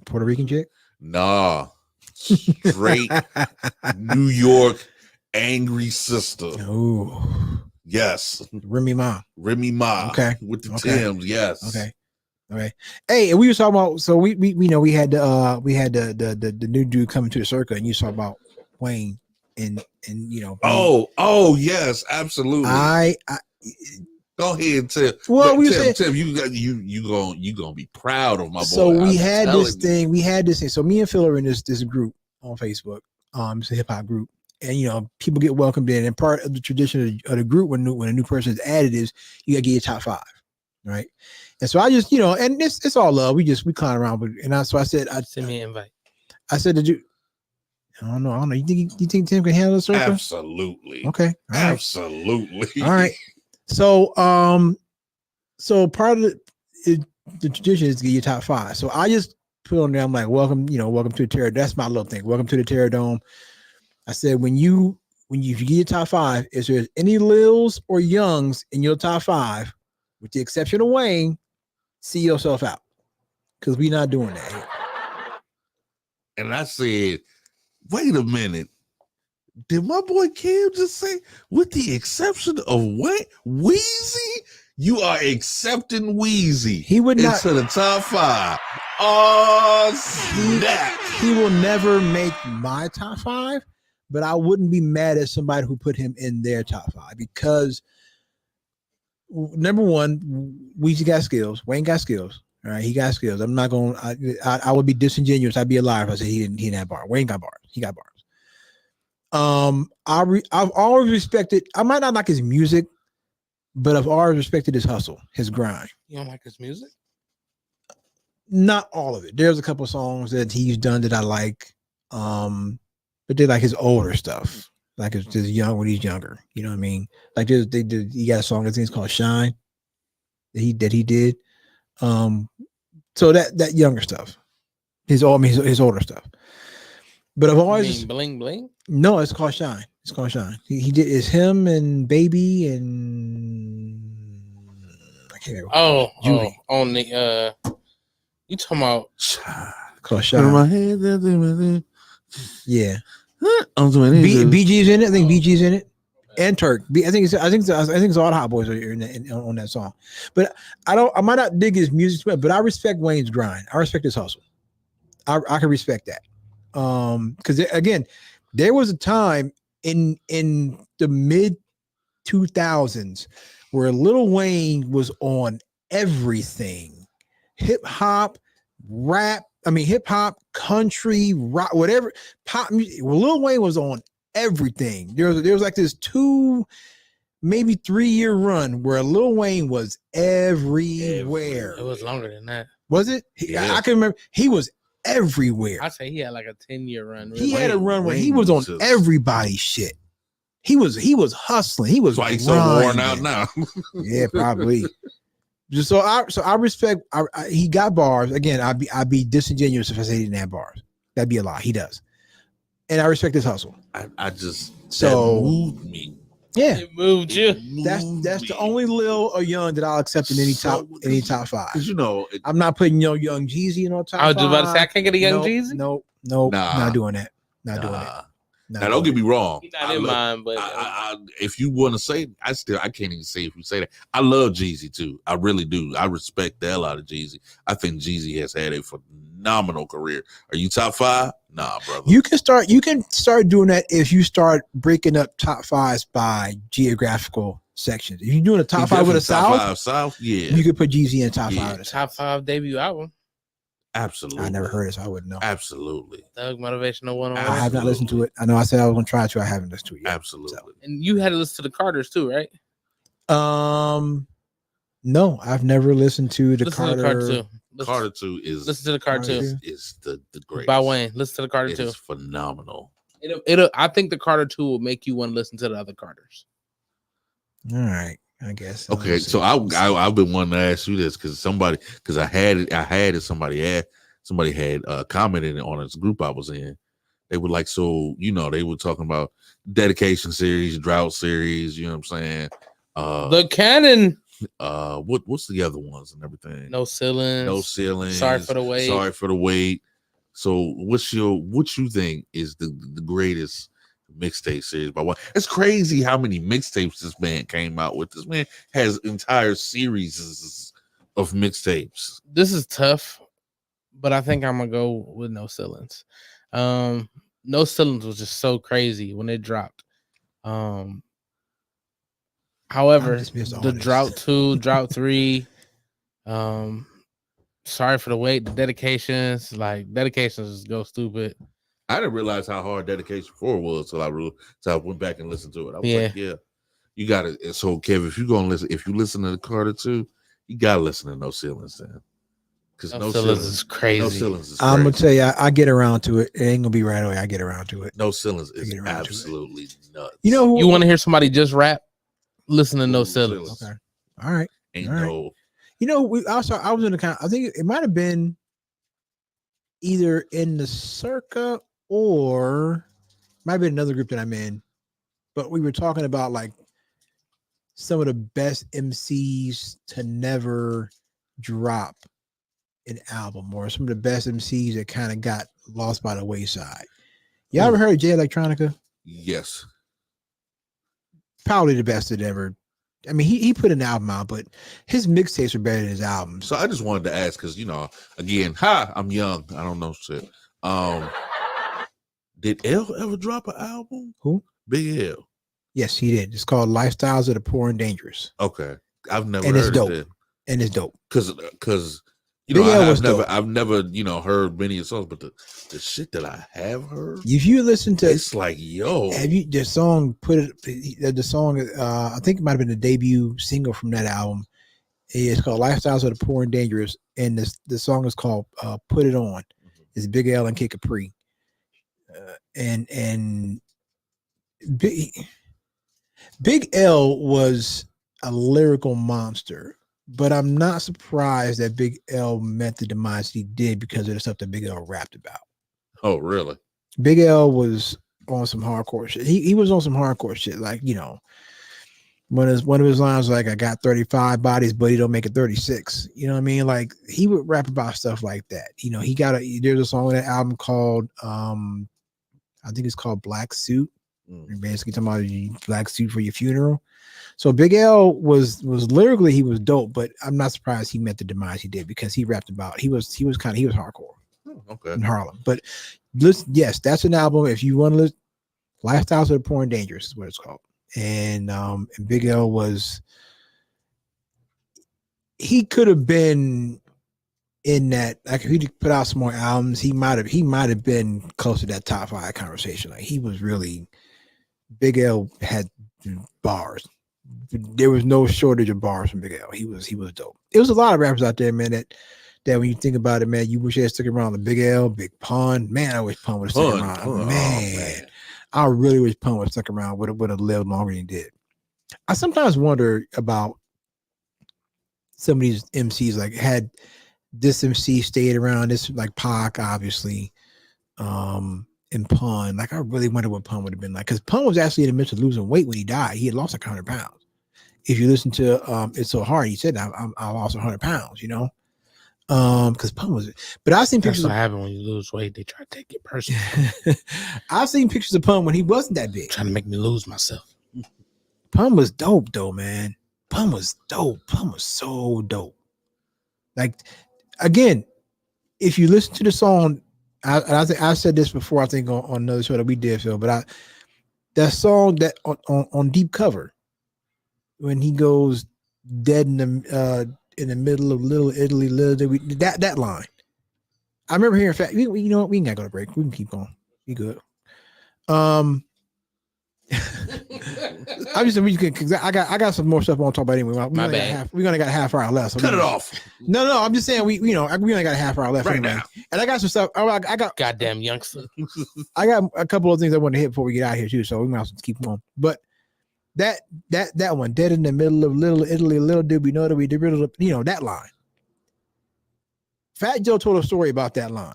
Puerto Rican chick? Nah. Straight New York angry sister. Oh. Yes. Remy Ma. Okay. With the Timbs, yes. Okay. Hey, we were talking about, so we had the new dude coming to the circle, and you saw about Wayne and Oh yes, absolutely. I go ahead, Tim. Well, Tim, you gonna be proud of my boy. So we had this thing. So me and Phil are in this group on Facebook. It's a hip hop group, and people get welcomed in. And part of the tradition of the group when a new person is added is you gotta get your top 5, right? And so I just and it's all love. We clown around, so I said, send me an invite. I said, did you? I don't know. You think Tim can handle the circle? Absolutely. Okay. All right. Absolutely. All right. So, part of the tradition is to get your top 5. So I just put on there, I'm like, welcome to the Terror. That's my little thing. Welcome to the Terror Dome. I said, when you get your top 5, is there any Lils or Youngs in your top 5, with the exception of Wayne, see yourself out, because we're not doing that here. And I said, wait a minute. Did my boy Cam just say, with the exception of what? Weezy? You are accepting Weezy. He would not into the top 5. Oh, snap. He will never make my top 5, but I wouldn't be mad at somebody who put him in their top 5, because number one, Weezy got skills. Wayne got skills. All right, he got skills. I'm not going. I would be disingenuous. I'd be a liar if I said he didn't have bars. Wayne got bars. He got bars. I've always respected. I might not like his music, but I've always respected his hustle, his grind. You don't like his music? Not all of it. There's a couple of songs that he's done that I like. But they're like his older stuff, like it's just young when he's younger. You know what I mean? Like he got a song I think it's called "Shine" that he did. So that younger stuff, his older stuff. But I've always Bling Bling. No, it's called "Shine." It's called "Shine." He did. It's him and Baby and I can't remember. Julie. On the you talking about called "Shine"? Yeah. BG's in it. I think BG's in it, and Turk. I think it's all the Hot Boys are on that song. But I might not dig his music, but I respect Wayne's grind. I respect his hustle. I can respect that. Because again, there was a time in the mid 2000s where Lil Wayne was on everything, hip hop, rap. I mean, hip hop, country, rock, whatever, pop music. Well, Lil Wayne was on everything. There was like this 2 maybe 3-year run where Lil Wayne was everywhere. It was longer than that. Was it? Yeah. I can remember he was everywhere. I say he had like a 10-year run. He really. had a run where he Wayne was on was just- everybody's shit. He was hustling. He was That's why he's so worn out grinding. now. Yeah, probably. Just so I respect. He got bars. Again, I'd be disingenuous if I say he didn't have bars. That'd be a lie. He does, and I respect his hustle. I just So- that moved me. Yeah, It moved you. that's the only Lil or Young that I'll accept in any top five. Because you know, I'm not putting Young Jeezy in no top. I was just about to say I five. can't get a Young Nope, Jeezy. Nope, Nah. not doing that. Not doing it. nah. Not Now don't doing get me wrong. He's not in mine, but If you want to say, I can't even say if you say that. I love Jeezy too. I really do. I respect the hell out of Jeezy. I think Jeezy has had a phenomenal career. Are you top 5? Nah, brother. You can start doing that if you start breaking up top fives by geographical sections. If you're doing a top He 5 with a definitely top South, 5 South, yeah, you could put Jeezy in top Yeah. 5 with a top South. 5 debut album. absolutely. I never heard it, so I wouldn't know. Absolutely, Thug Motivational 101. I have not listened to it. I know I said I was gonna try to. I haven't listened to it yet. absolutely. And you had to listen to the Carters too, right? No, I've never listened to the Listen to the Carter. Carter too. Carter 2 is Listen to the Carter Carter too. two. is the greatest. By Wayne. Listen to the Carter It too. is phenomenal. It'll. I think the Carter 2 will make you want to listen to the other Carters. All right, I guess. Okay, Let's so see. I've been wanting to ask you this because I had it. Somebody had commented on this group I was in. They were like, so they were talking about dedication series, drought series. You know what I'm saying? The Canon. What's the other ones and everything? No ceilings. No ceilings. Sorry for the wait. Sorry for the wait. So what you think is the greatest mixtape series by what? It's crazy how many mixtapes this man came out with. This man has entire series of mixtapes. This is tough, but I think I'm gonna go with No Ceilings. No Ceilings was just so crazy when it dropped. However, just missed all the this. Drought 2, Drought 3, Sorry for the Wait, the dedications go stupid. I didn't realize how hard Dedication 4 was till I went back and listened to it. I was like, yeah, you got it. So Kev, if you listen to the Carter 2, you gotta listen to No Ceilings then. Because No Ceilings is crazy. No Ceilings is I'm gonna crazy. tell you, I get around to it. It ain't gonna be right away. I get around to it. No Ceilings is get around to it. absolutely nuts. You know who? You want to hear somebody just rap? Listen to No No Ceilings. Ceilings. Okay. All right. Ain't all right. no You know, I was in the I think it might have been either in the Circa or might have been another group that I'm in, but we were talking about like some of the best MCs to never drop an album, or some of the best MCs that kind of got lost by the wayside. You ever heard of Jay Electronica? yes. Probably the best that ever. I mean, he put an album out, but his mixtapes are better than his albums. So I just wanted to ask because again, I'm young. I don't know shit. Did L ever drop an album? Who? Big L. Yes, he did. It's called Lifestyles of the Poor and Dangerous, Okay, I've never And it's heard dope. of it and it's dope. because Big L was dope. I've never heard many of the songs, but the shit that I have heard, If you listen to, it's like have you the song the song? I think it might have been the debut single from that album. It's called Lifestyles of the Poor and Dangerous, and the song is called "Put It On." It's Big L and Kid Capri, and Big L was a lyrical monster, but I'm not surprised that Big L met the demise he did because of the stuff that Big L rapped about. oh really? Big L was on some hardcore shit. He was on some hardcore shit, like one of his lines like, "I got 35 bodies, but he don't make it 36." You know what I mean? Like he would rap about stuff like that. There's a song on that album called I think it's called Black Suit. You're basically talking about your black suit for your funeral. So Big L was lyrically, he was dope, but I'm not surprised he met the demise he did because he rapped about he was hardcore Okay. in Harlem. But listen, yes, that's an album. If you want to listen, Lifestyles of the Poor and Dangerous is what it's called. And Big L he could have been in that, like if he put out some more albums, he might have been close to that top 5 conversation. Like he was really, Big L had bars, there was no shortage of bars from Big L. He was dope. There was a lot of rappers out there, man, that when you think about it, man, you wish they had stuck around. The Big L, Big Pun. Man, I wish Pun would have stuck around. Oh, Man, I really wish Pun would have stuck around, would have lived longer than he did. I sometimes wonder about some of these MCs, like had this MC stayed around, this like Pac, obviously, and Pun. Like, I really wonder what Pun would have been like, because Pun was actually in the midst of losing weight when he died. He had lost like 100 pounds. If you listen to It's So Hard, he said, I lost 100 pounds, you know, because Pun was. But I've seen That's pictures. what happened when you lose weight. They try to take it personal, I've seen pictures of Pun when he wasn't that big. trying to make me lose myself. Pun was dope though, man. Pun was dope. Pun was so dope. Like, again, if you listen to the song, I think I said this before, I think on another show that we did, Phil, but that song that on Deep Cover, when he goes dead in the middle of Little Italy, that line. I remember hearing fact, you know what, we ain't gotta go to break. We can keep going. Be good. I'm just because I got some more stuff I want to talk about anyway. We only got a half hour left. So Cut it off. No. I'm just saying we only got a half hour left Right anyway. now. And I got some stuff. I got Goddamn youngster. I got a couple of things I want to hit before we get out of here too. So we might as well keep going. But that one, dead in the middle of Little Italy, little did we know that we did rid of, you know, that line. Fat Joe told a story about that line.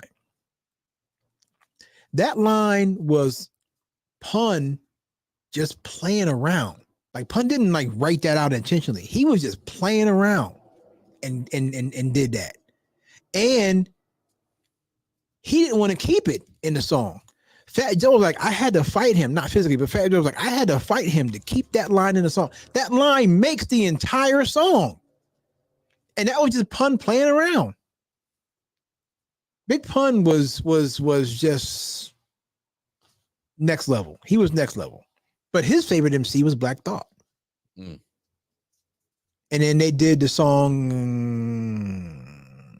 That line was Pun just playing around. Like, Pun didn't like write that out intentionally. He was just playing around and did that. And he didn't want to keep it in the song. Fat Joe was like, I had to fight him, not physically, but Fat Joe was like, I had to fight him to keep that line in the song. That line makes the entire song. And that was just Pun playing around. Big Pun was just next level. He was next level. But his favorite MC was Black Thought. Mm. And then they did the song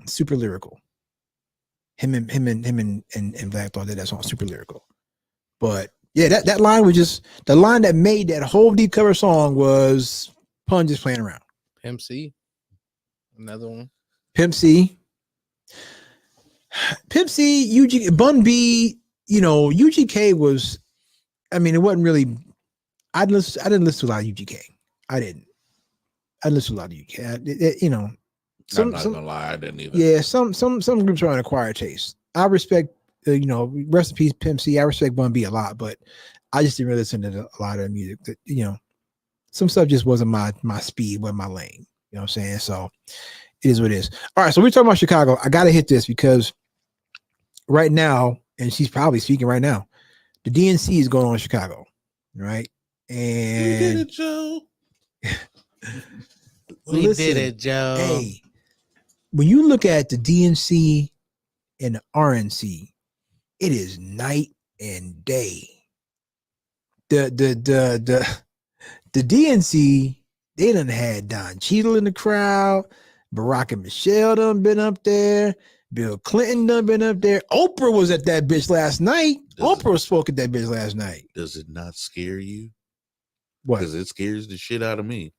Super Lyrical. Him and Black Thought did that song Super Lyrical. But yeah, that line was just the line that made that whole Deep Cover song was Pun just playing around. Pimp C, another one. Pimp C, UG, Bun B, you know, UGK was, I mean, it wasn't really, I didn't listen to a lot of UGK. I didn't listen to a lot of UGK. You know, I'm not gonna lie, I didn't either. yeah, some groups are an acquired taste. I respect, you know, rest in peace, Pimp C. I respect Bun B a lot, but I just didn't really listen to a lot of music. That, you know, some stuff just wasn't my speed, wasn't my lane. You know what I'm saying? So it is what it is. All right, so we're talking about Chicago. I got to hit this because right now, and she's probably speaking right now, the DNC is going on in Chicago, right? And We did it, Joe. We listen, did it, Joe. Hey, when you look at the DNC and the RNC, it is night and day. The DNC, they done had Don Cheadle in the crowd. Barack and Michelle done been up there. Bill Clinton done been up there. Oprah was at that bitch last night. Oprah spoke at that bitch last night. Does it not scare you? What? Because it scares the shit out of me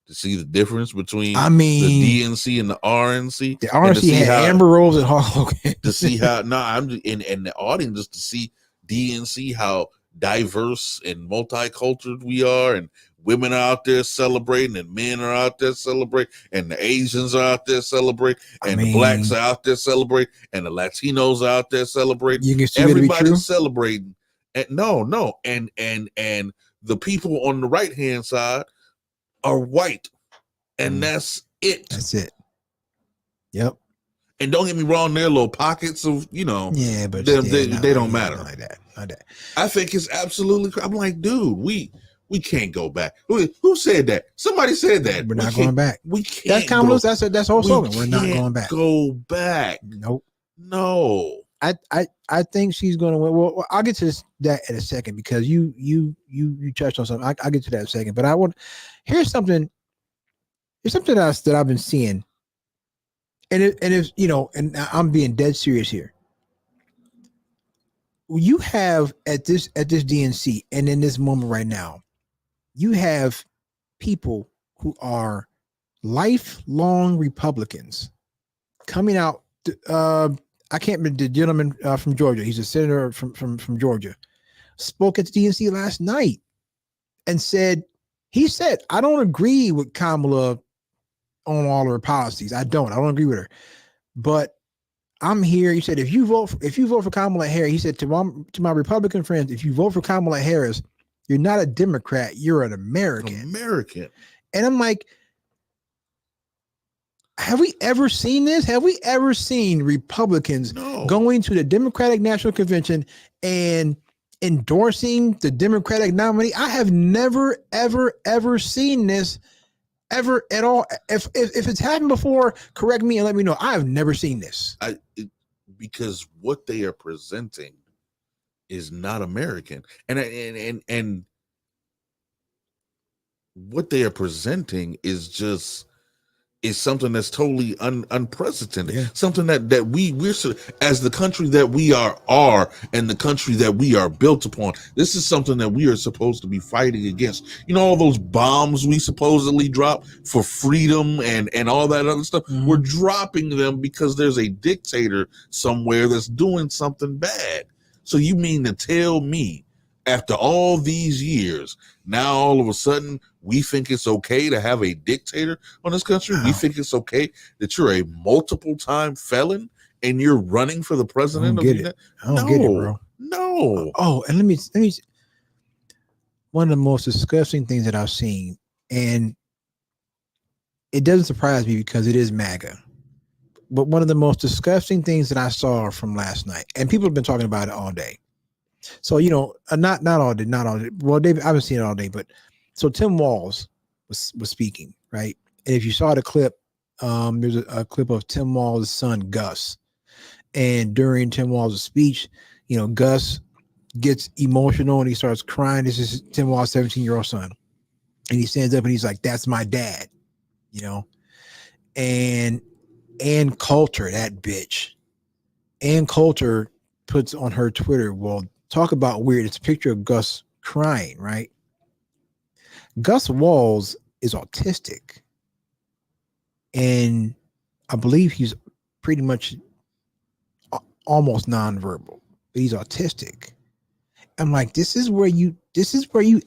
to see the difference between I mean, the DNC and the RNC. the RNC had Amber Rose and Hulk Hogan. To see how I'm in the audience, just to see DNC, how diverse and multicultural we are, and women are out there celebrating, and men are out there celebrating, and the Asians are out there celebrating, and the blacks are out there celebrating, and the Latinos are out there celebrating. You can see that to be true. Everybody's celebrating. And no, and the people on the right hand side are white, and that's it. That's it. Yep. And don't get me wrong, there are little pockets of, you know, Yeah, but they don't matter. Like that. Not that. I think it's absolutely. I'm like, dude, we can't go back. Who said that? Somebody said that. We're not going back. We can't. That's Common. That's the whole slogan. We're not going back. Go back. Nope. No. I think she's going to win. Well, I'll get to that in a second because you touched on something. I'll get to that in a second. But I want here's something else that I've been seeing, and if you know, and I'm being dead serious here. You have at this DNC and in this moment right now, you have people who are lifelong Republicans coming out. I can't remember the gentleman from Georgia. He's a senator from Georgia. Spoke at the DNC last night and said, I don't agree with Kamala on all of her policies. I don't agree with her, but I'm here. He said, if you vote for Kamala Harris, he said to my Republican friends, if you vote for Kamala Harris, you're not a Democrat, you're an American. And I'm like, have we ever seen this? Have we ever seen Republicans going to the Democratic National Convention and endorsing the Democratic nominee? I have never, ever seen this ever at all. If it's happened before, correct me and let me know. I have never seen this. Because what they are presenting is not American, and what they are presenting is something that's totally unprecedented. Something that we're as the country that we are and the country that we are built upon. This is something that we are supposed to be fighting against. You know, all those bombs we supposedly drop for freedom and all that other stuff. Mm-hmm. We're dropping them because there's a dictator somewhere that's doing something bad. So you mean to tell me, after all these years, now all of a sudden we think it's okay to have a dictator on this country? Wow. We think it's okay that you're a multiple-time felon and you're running for the president of the United States? I don't get it, bro. No. Oh, and let me. One of the most disgusting things that I've seen, and it doesn't surprise me because it is MAGA. But one of the most disgusting things that I saw from last night, and people have been talking about it all day. So, you know, not all day. Well, David, I haven't seen it all day, but so Tim Walz was speaking, right? And if you saw the clip, there's a clip of Tim Walz's son, Gus. And during Tim Walz's speech, you know, Gus gets emotional and he starts crying. This is Tim Walz's 17-year-old son. And he stands up and he's like, that's my dad, you know? And Ann Coulter, that bitch. Ann Coulter puts on her Twitter, well, talk about weird. It's a picture of Gus crying, right? Gus Walz is autistic. And I believe he's pretty much almost nonverbal. But he's autistic. I'm like, this is where you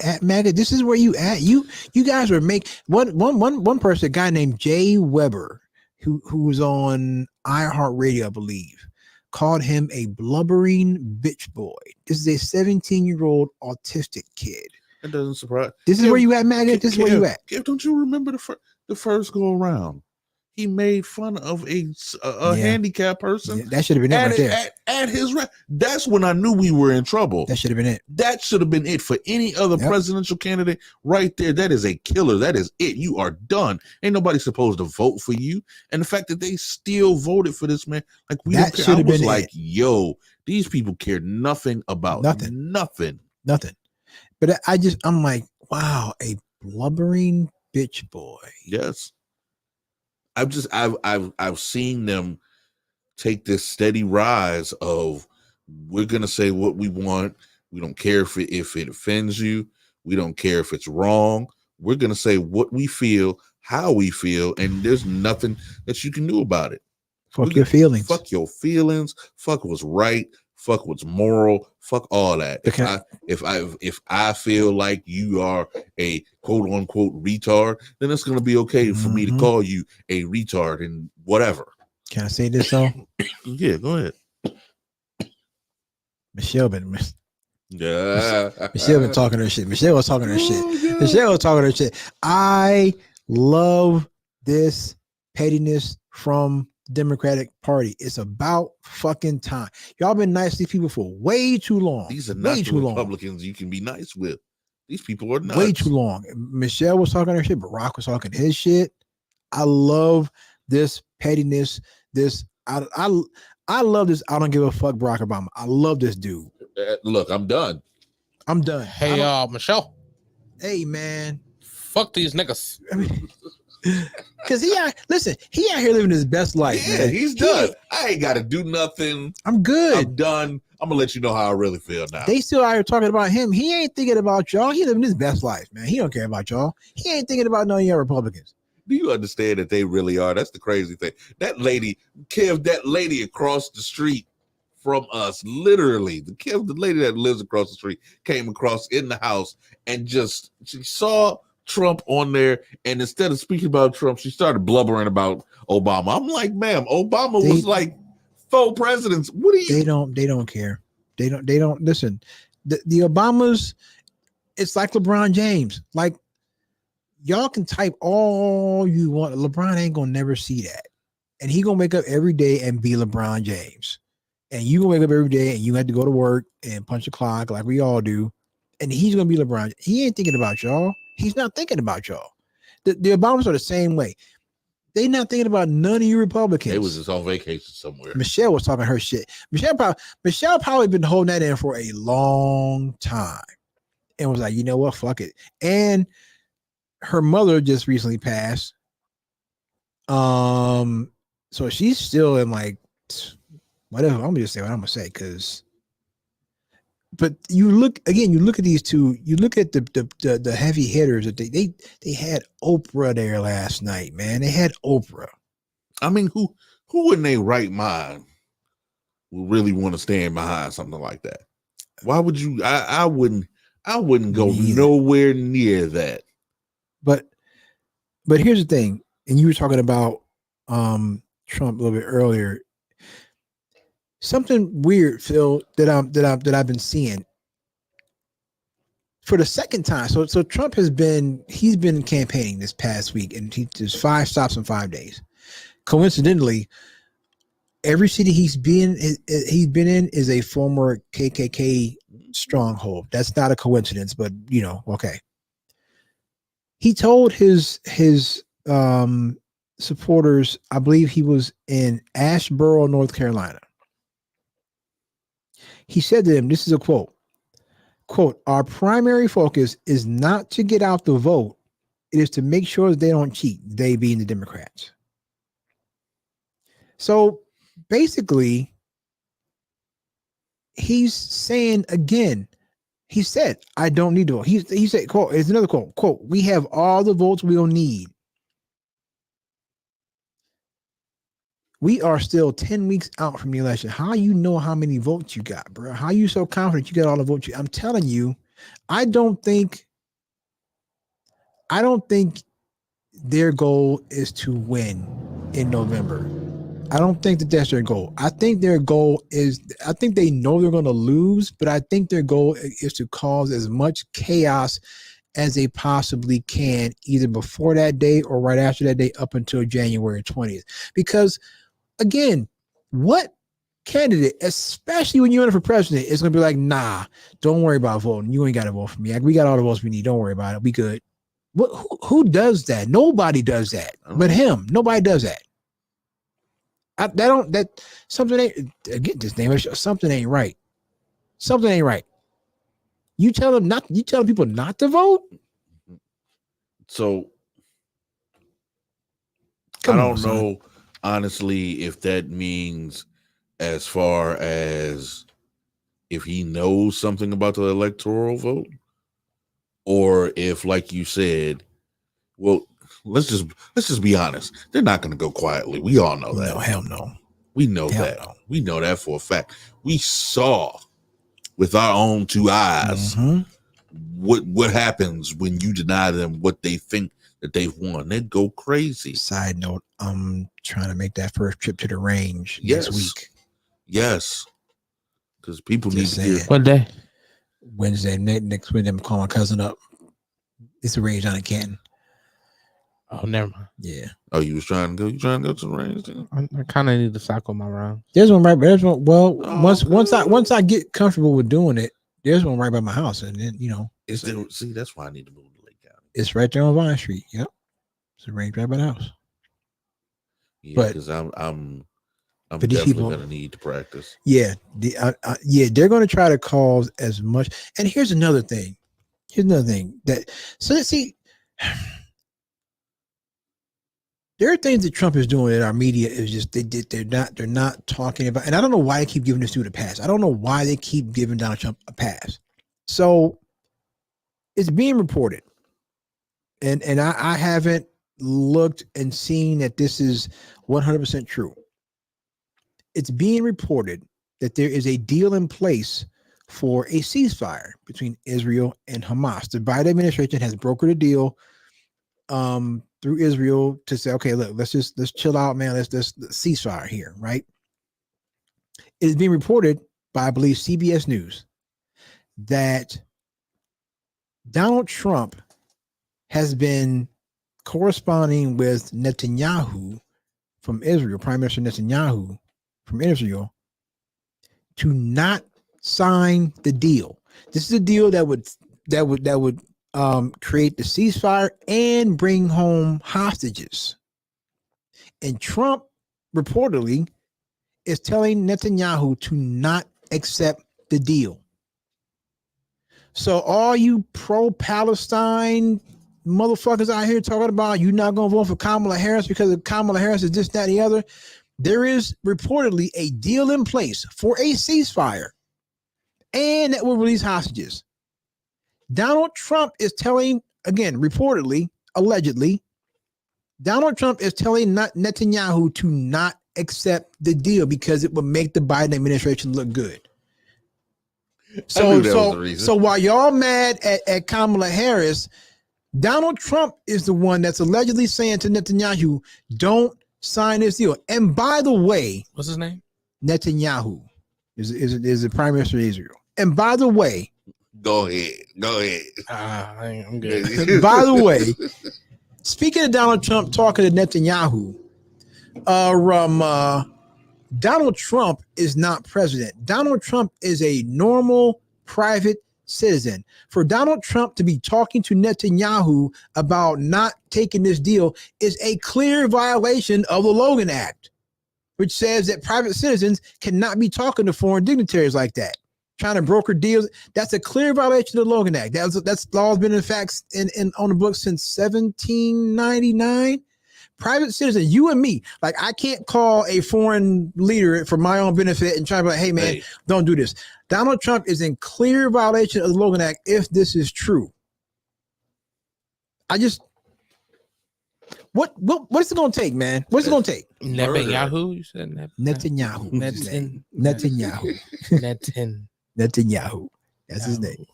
at, MAGA. This is where you at. You guys are one person, a guy named Jay Weber, who was on iHeartRadio, I believe, called him a blubbering bitch boy. This is a 17-year-old autistic kid. It doesn't surprise. This is where you at, MAGA. This is where you at. Don't you remember the first go around? He made fun of a handicapped person. Yeah, that should have been it right there. At his that's when I knew we were in trouble. That should have been it. That should have been it for any other presidential candidate right there. That is a killer. That is it. You are done. Ain't nobody supposed to vote for you. And the fact that they still voted for this man, like we don't care. I was like, yo, these people care nothing about nothing. But I'm like, wow, a blubbering bitch boy. Yes. I've seen them take this steady rise of, we're gonna say what we want. We don't care if it offends you. We don't care if it's wrong. We're gonna say what we feel, how we feel, and there's nothing that you can do about it. Fuck your feelings. Fuck your feelings. Fuck what's right. Fuck what's moral. Fuck all that. Okay. If I feel like you are a quote unquote retard, then it's gonna be okay for me to call you a retard and whatever. Can I say this though? Yeah, go ahead. Michelle been talking her shit. Michelle was talking her shit. God. Michelle was talking her shit. I love this pettiness from Democratic Party. It's about fucking time. Y'all been nice to these people for way too long. These are not the Republicans you can be nice with. These people are nuts. Way too long. Michelle was talking her shit. Barack was talking his shit. I love this pettiness. I love this. I don't give a fuck, Barack Obama. I love this dude. Look, I'm done. Hey, Michelle. Hey, man. Fuck these niggas. I mean, because he out here living his best life. Yeah, man. he's done. I ain't got to do nothing. I'm good. I'm done. I'm gonna let you know how I really feel now. They still out here talking about him. He ain't thinking about y'all. He living his best life, man. He don't care about y'all. He ain't thinking about none of y'all Republicans. Do you understand that they really are? That's the crazy thing. That lady, Kev, that lady across the street from us, literally, the lady that lives across the street came across in the house and she saw Trump on there, and instead of speaking about Trump, she started blubbering about Obama. I'm like, ma'am, Obama was like 4 presidents. What do you? They don't care. They don't listen. The Obamas, it's like LeBron James. Like, y'all can type all you want. LeBron ain't gonna never see that. And he gonna wake up every day and be LeBron James. And you gonna wake up every day and you have to go to work and punch a clock like we all do. And he's gonna be LeBron. He ain't thinking about y'all. He's not thinking about y'all. The Obamas are the same way. They not thinking about none of you Republicans. They was just on vacation somewhere. Michelle was talking her shit. Michelle probably been holding that in for a long time and was like, you know what, fuck it. And her mother just recently passed. So she's still in like whatever. I'm gonna just say what I'm gonna say, but you look at these two, you look at the heavy hitters that they had Oprah there last night, man. They had Oprah. I mean, who in their right mind would really want to stand behind something like that? Why would you? I wouldn't go nowhere near that. But here's the thing, and you were talking about Trump a little bit earlier. Something weird, Phil, that I've been seeing for the second time. So Trump he's been campaigning this past week, and there's 5 stops in 5 days. Coincidentally, every city he's been in is a former KKK stronghold. That's not a coincidence, but okay. He told his supporters, I believe he was in Asheboro, North Carolina. He said to them, this is a quote, our primary focus is not to get out the vote. It is to make sure that they don't cheat, they being the Democrats. So basically, he's saying again, he said, I don't need to vote. He said, quote, it's another quote, we have all the votes we'll need. We are still 10 weeks out from the election. How you know how many votes you got, bro? How you so confident you got all the votes? I'm telling you, I don't think their goal is to win in November. I don't think that that's their goal. I think their goal is, I think they know they're going to lose, but I think their goal is to cause as much chaos as they possibly can, either before that day or right after that day up until January 20th. Because again, what candidate, especially when you're running for president, is going to be like, nah, don't worry about voting. You ain't got to vote for me. We got all the votes we need. Don't worry about it. We good. Who does that? Nobody does that but him. Nobody does that. Something ain't, get this name, something ain't right. Something ain't right. You telling people not to vote? So I don't know, honestly, if that means as far as if he knows something about the electoral vote, or if, like you said, well, let's just be honest. They're not going to go quietly. We all know that. No, hell no. We know that. No. We know that for a fact. We saw with our own 2 eyes what happens when you deny them what they think that they've won. They'd go crazy. Side note, I'm trying to make that first trip to the range next week. Yes. Because people need to hear. What day? Wednesday. Next Wednesday, I'm calling my cousin up. It's a range down in Canton. Oh, never mind. Yeah. Oh, you trying to go to the range? I kind of need to cycle my round. There's one right. There's one. Well, once I get comfortable with doing it, there's one right by my house, and then see, that's why I need to move to Lake County. It's right there on Vine Street. Yep, it's a range right by the house. Yeah, because I'm definitely gonna need to practice. Yeah, they're gonna try to cause as much. And here's another thing. That let's see. there are things that Trump is doing that our media is just they're not talking about, and I don't know why they keep giving this dude a pass. I don't know why they keep giving Donald Trump a pass. So it's being reported, and I haven't looked and seen that this is 100% true. It's being reported that there is a deal in place for a ceasefire between Israel and Hamas. The Biden administration has brokered a deal through Israel to say, okay, look, let's chill out, man. Let's ceasefire here, right? It is being reported by, I believe, CBS News that Donald Trump has been corresponding with Netanyahu from Israel, Prime Minister Netanyahu from Israel, to not sign the deal. This is a deal that would create the ceasefire and bring home hostages. And Trump reportedly is telling Netanyahu to not accept the deal. So all you pro-Palestine motherfuckers out here talking about you're not going to vote for Kamala Harris because of Kamala Harris is this, that, and the other, there is reportedly a deal in place for a ceasefire and that will release hostages. Donald Trump is telling, again, reportedly, allegedly, Donald Trump is telling Netanyahu to not accept the deal because it would make the Biden administration look good. So while y'all mad at Kamala Harris, Donald Trump is the one that's allegedly saying to Netanyahu, don't sign this deal. And by the way, what's his name? Netanyahu is the prime minister of Israel. And by the way, go ahead. I'm good. By the way, speaking of Donald Trump talking to Netanyahu, Donald Trump is not president. Donald Trump is a normal private citizen. For Donald Trump to be talking to Netanyahu about not taking this deal is a clear violation of the Logan Act, which says that private citizens cannot be talking to foreign dignitaries like that, trying to broker deals. That's a clear violation of the Logan Act. That's law's been in fact in on the books since 1799. Private citizen, you and me, like I can't call a foreign leader for my own benefit and try to be like, hey man, don't do this. Donald Trump is in clear violation of the Logan Act if this is true. What's it gonna take, man? What's it gonna take? Netanyahu, you said Netanyahu. Netanyahu. That's his name.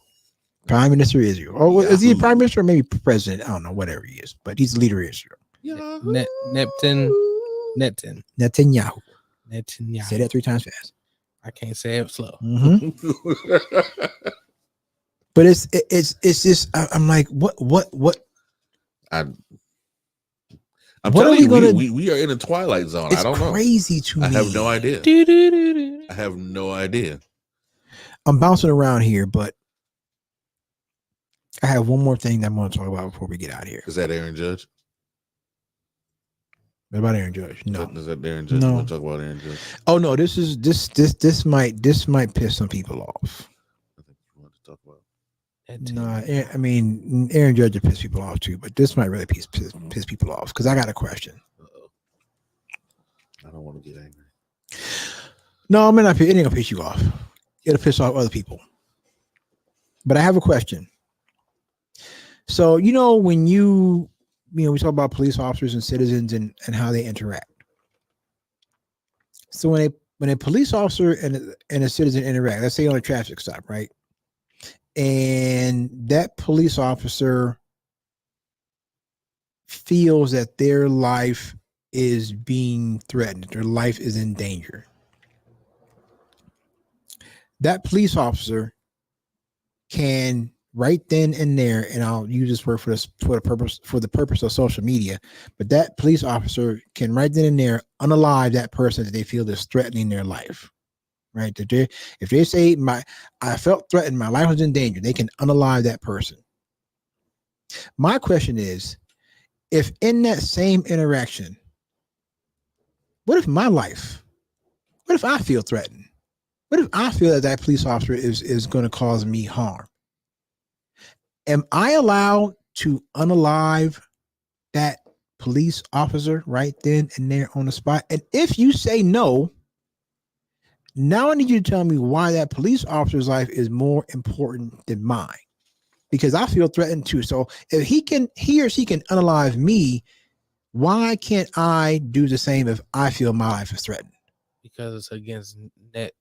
Prime Minister of Israel. Oh, is he a prime minister or maybe president? I don't know, whatever he is, but he's the leader of Israel. Netanyahu. Netanyahu. Say that 3 times fast. I can't say it slow. Mm-hmm. But it's just I'm like, what? I'm What telling are we you, gonna- we are in a twilight zone. It's I don't know. crazy to me. I have no idea. I have no idea. I'm bouncing around here, but I have one more thing that I'm going to talk about before we get out of here. Is that Aaron Judge? What about Aaron Judge? No. Is that Aaron Judge? No. You want to talk about Aaron Judge? Oh no, this might piss some people off. I think you want to talk about. No, I mean Aaron Judge will piss people off too, but this might really piss people off because I got a question. Uh-oh. I don't want to get angry. No, it ain't gonna piss you off. It'll piss off other people. But I have a question. So when we talk about police officers and citizens and how they interact. So when a police officer and a citizen interact, let's say on a traffic stop, right? And that police officer feels that their life is being threatened, their life is in danger. That police officer can right then and there, and I'll use this word for the purpose of social media, but that police officer can right then and there unalive that person that they feel is threatening their life. Right? If they say I felt threatened, my life was in danger, they can unalive that person. My question is, if in that same interaction, what if I feel threatened? What if I feel that police officer is going to cause me harm? Am I allowed to unalive that police officer right then and there on the spot? And if you say no, now I need you to tell me why that police officer's life is more important than mine. Because I feel threatened too. So if he or she can unalive me, why can't I do the same if I feel my life is threatened? Because it's against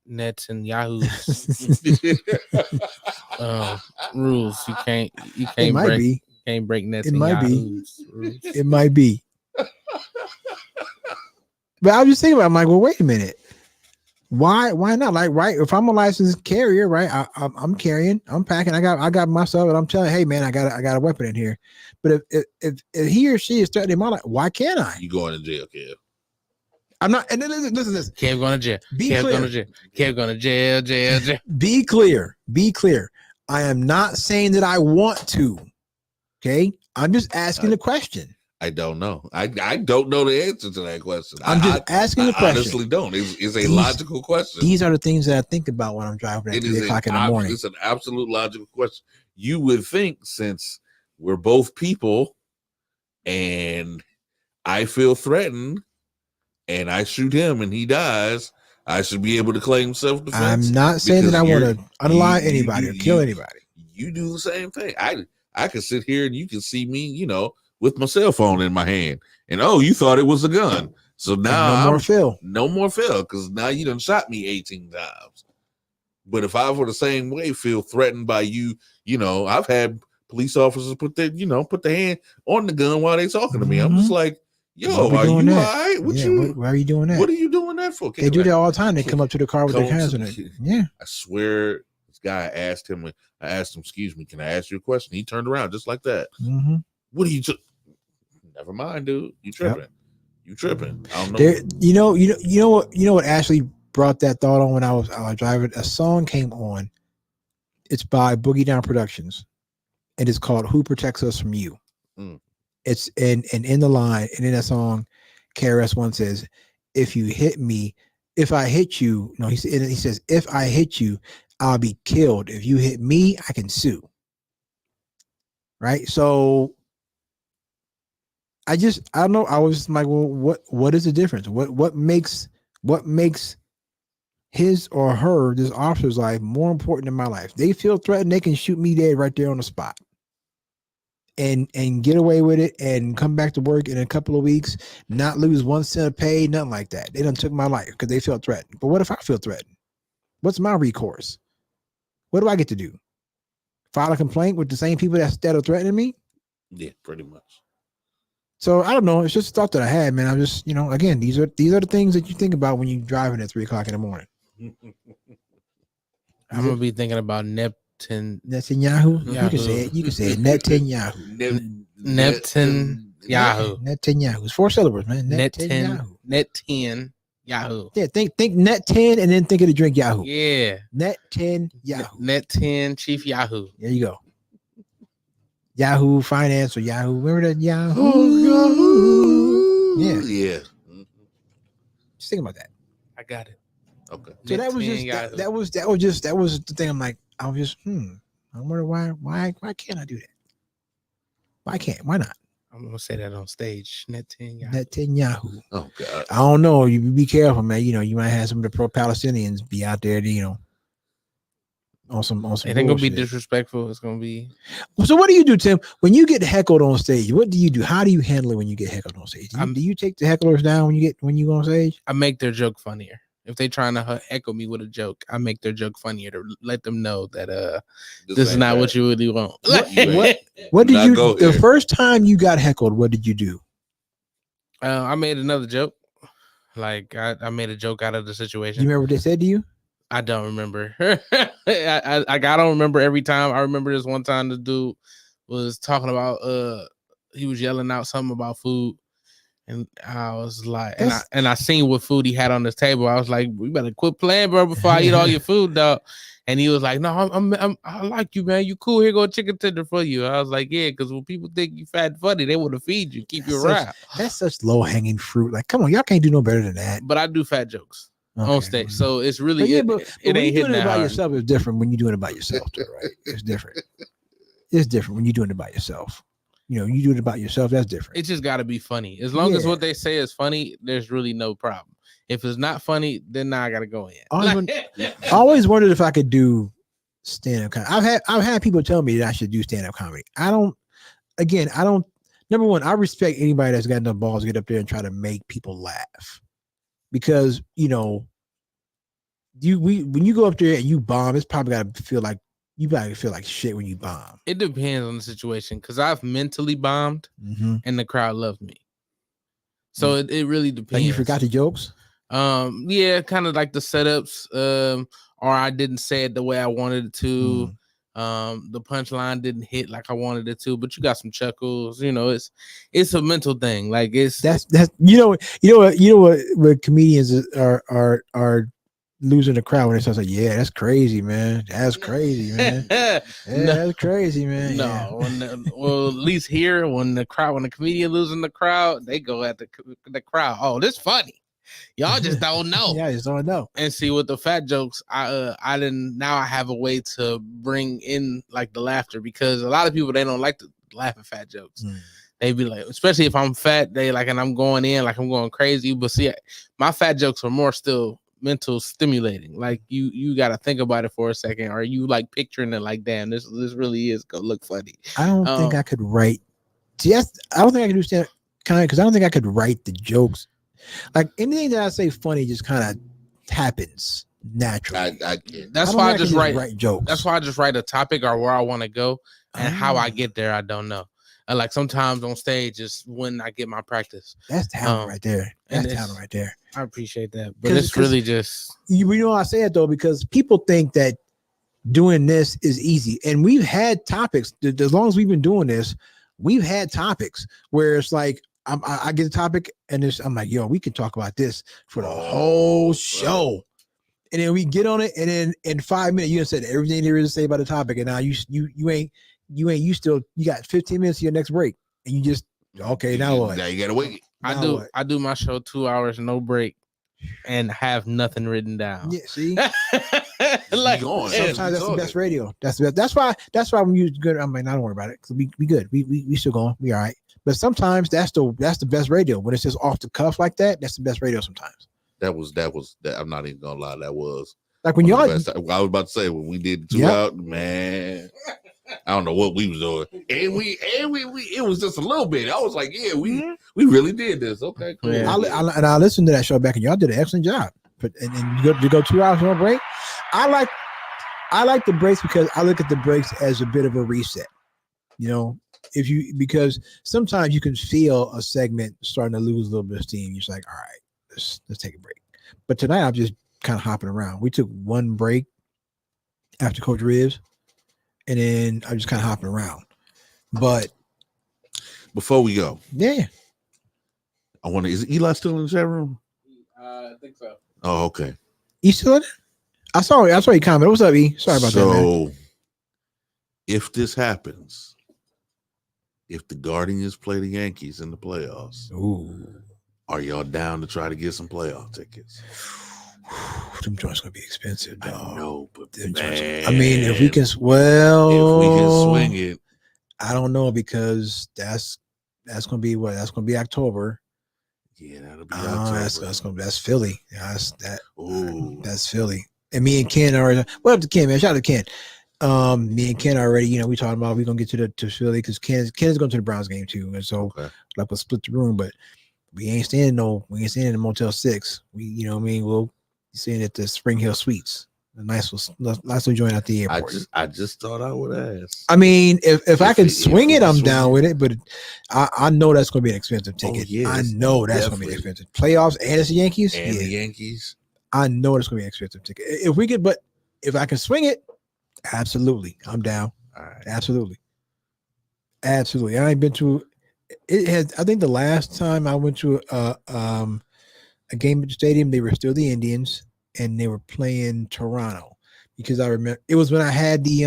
Nets and Yahoo's rules. You can't It might be. can't break Nets It and might be. Yahoo's rules. It might be. But I was just thinking about it, I'm like, well, wait a minute. Why not? Like, right, if I'm a licensed carrier, right, I'm carrying, I'm packing, I got myself, and I'm telling, hey man, I got a weapon in here. But if he or she is threatening my life, why can't I? You going to jail, Kev? I'm not. And then listen. Kev going to jail. Be Kev clear. going to jail. Kev going to jail. Be clear. Be clear. I am not saying that I want to. Okay, I'm just asking the question. I don't know. I don't know the answer to that question. I'm just asking the I question. honestly don't. It's a These- logical question. These are the things that I think about when I'm driving at It 3 is o'clock in the morning. It's an absolute logical question. You would think, since we're both people and I feel threatened and I shoot him and he dies, I should be able to claim self-defense. I'm not saying that I want to unalive you- anybody or kill anybody. You do the same thing. I could sit here and you can see me, with my cell phone in my hand. And you thought it was a gun. So now No more Phil. no more Phil, because now you done shot me 18 times. But if I were the same way, feel threatened by you, I've had police officers put their hand on the gun while they talking to me. I'm just like, yo, Why are we you doing all that? right? Why are you doing that? What are you doing that for? They do that all the time. They come up to the car with their Come hands to on it. the- Yeah. I swear, this guy asked him, excuse me, can I ask you a question? He turned around just like that. Mm-hmm. What are you Never mind, dude. You tripping. You tripping. I don't know. There, you know what actually brought that thought on when I was driving? A song came on. It's by Boogie Down Productions, and it's called "Who Protects Us from You." Mm. It's in the line, and in that song, KRS-One says, "If you hit me, if I hit you," no, he says, "If I hit you, I'll be killed. If you hit me, I can sue." Right, so. I don't know. I was like, well, what is the difference? What makes his or her, this officer's life, more important than my life? They feel threatened, they can shoot me dead right there on the spot. And get away with it and come back to work in a couple of weeks, not lose 1 cent of pay, nothing like that. They done took my life because they felt threatened. But what if I feel threatened? What's my recourse? What do I get to do? File a complaint with the same people that are threatening me? Yeah, pretty much. So I don't know. It's just a thought that I had, man. I'm just, again, these are the things that you think about when you're driving at 3 o'clock in the morning. I'm gonna be thinking about Neptune. Netanyahu. You Yahoo. can say it. You can say it. Netanyahu. Neptune Yahoo. Netanyahu. It's 4 syllables, man. Net Netanyahu. 10 Yahoo. Yeah, think net 10 and then think of the drink Yahoo. Yeah. Net 10 Yahoo. Net 10 Chief Yahoo. There you go. Yahoo Finance or Yahoo. Remember that Yahoo? Yeah. Yeah. Just think about that. I got it. Okay. So that was just that was the thing. I'm like, I was just I wonder why can't I do that? Why not? I'm gonna say that on stage. Net 10 Yahoo. Netanyahu. Oh God. I don't know. You be careful, man. You might have some of the pro-Palestinians be out there, on some. It ain't gonna be bullshit. disrespectful. It's gonna be. So what do you do, Tim, when you get heckled on stage? What do you do? How do you handle it when you get heckled on stage? Do you take the hecklers down when you go on stage? I make their joke funnier. If they trying to echo me with a joke, I make their joke funnier to let them know that this is ain't not bad. what you really want. What did Now you go the ahead. first time you got heckled? What did you do? I made another joke. Like I made a joke out of the You situation. remember what they said to you? I don't remember. I don't remember every time. I remember this one time the dude was talking about he was yelling out something about food. And I was like, and I seen what food he had on his table. I was like, we better quit playing, bro, before I eat all your food, dog. And he was like, no, I like you, man. You cool. Here go a chicken tender for you. I was like, yeah, because when people think you fat and funny, they want to feed you, keep you around. That's such low hanging fruit. Like, come on, y'all can't do no better than that. But I do fat jokes on Okay. stage, so it's really But it when ain't you're hitting doing it that by hard. yourself, it's different when you're doing it by yourself, too, right? It's different. It's different when you're doing it by yourself. you do it about yourself. That's different. It just got to be funny. As long as Yeah. what they say is funny, there's really no problem. If it's not funny, then now I got to go in. I always wondered if I could do stand-up comedy. I've had people tell me that I should do stand-up comedy. I don't. Number one, I respect anybody that's got enough balls to get up there and try to make people laugh, because when you go up there and you bomb, it's probably got to feel like shit when you bomb. It depends on the situation, because I've mentally bombed and the crowd loved me. So it really depends. Like you forgot the jokes? Yeah, kind of like the setups, or I didn't say it the way I wanted it to. The punchline didn't hit like I wanted it to, but you got some chuckles. It's a mental thing. Like that's what comedians are losing the crowd when it starts like, yeah, that's crazy, man. That's crazy, man. That's crazy, man. No, well, at least here when the comedian losing the crowd, they go at the crowd. Oh, this funny. Y'all just don't know. Yeah, I just don't know. And see, with the fat jokes, I have a way to bring in like the laughter, because a lot of people, they don't like to laugh at fat jokes. They be like, especially if I'm fat, they like, and I'm going in like I'm going crazy. But see, my fat jokes are more still mental stimulating. Like you got to think about it for a second, or you like picturing it like, damn, this really is gonna look funny. I don't think I could write. I don't think I can do stand kind of, because I don't think I could write the jokes. Like anything that I say funny just kind of happens naturally. That's why I just write jokes. That's why I just write a topic or where I want to go, and how I get there, I don't know. And like sometimes on stage is when I get my practice. That's talent right there. That's talent right there. I appreciate that, but it's really just I say it though, because people think that doing this is easy, and we've had topics. As long as we've been doing this, we've had topics where it's like, I get a topic and I'm like, yo, we can talk about this for the whole show. And then we get on it, and then in 5 minutes, you done said everything there is to say about the topic. And now you got 15 minutes to your next break. And you just, okay, now what? Now you gotta wait. I do my show 2 hours, no break, and have nothing written down. Yeah, see? Like, sometimes that's the best radio. That's why when you're good, I'm like, don't worry about it. We good. We still going. We all right. But sometimes that's the best radio. When it's just off the cuff like that, that's the best radio sometimes. That was I'm not even gonna lie, that was like when y'all. I was about to say when we did 2 out, man. I don't know what we was doing, and we it was just a little bit. I was like, yeah, we really did this. Okay, cool. Yeah. I listened to that show back, and y'all did an excellent job. But and you go 2 hours on break. I like the breaks because I look at the breaks as a bit of a reset. Because sometimes you can feel a segment starting to lose a little bit of steam. You're just like, all right, let's take a break. But tonight I'm just kind of hopping around. We took one break after Coach Ribs, and then I'm just kind of hopping around. But before we go, yeah, is Eli still in the chat room? I think so. Oh, okay. You still in it? I saw you comment. What's up, E? Sorry about that, man. So if this happens, if the Guardians play the Yankees in the playoffs, are y'all down to try to get some playoff tickets? Them joints gonna be expensive, dog. I know, but man, I mean, if we can swing it, I don't know, because that's gonna be what? That's gonna be October. Yeah, that'll be October. That's Philly. Yeah, that's Philly. And me and Ken already. What up to Ken, man? Shout out to Ken. Me and Ken already, we talking about we're gonna get to Philly because Ken's going to the Browns game too, and so like we'll split the room, but we ain't staying in the Motel 6. We'll be staying at the Spring Hill Suites, a nice little joint at the airport. I just thought I would ask. I mean, if I can swing it, I'm down with it, but I know that's gonna be an expensive ticket. Yes, I know that's gonna be expensive. Playoffs and it's the Yankees. And the Yankees. I know it's gonna be an expensive ticket. If I can swing it, absolutely, I'm down. All right. Absolutely. I ain't been to it. I think the last time I went to a game at the stadium, they were still the Indians and they were playing Toronto, because I remember it was when I had the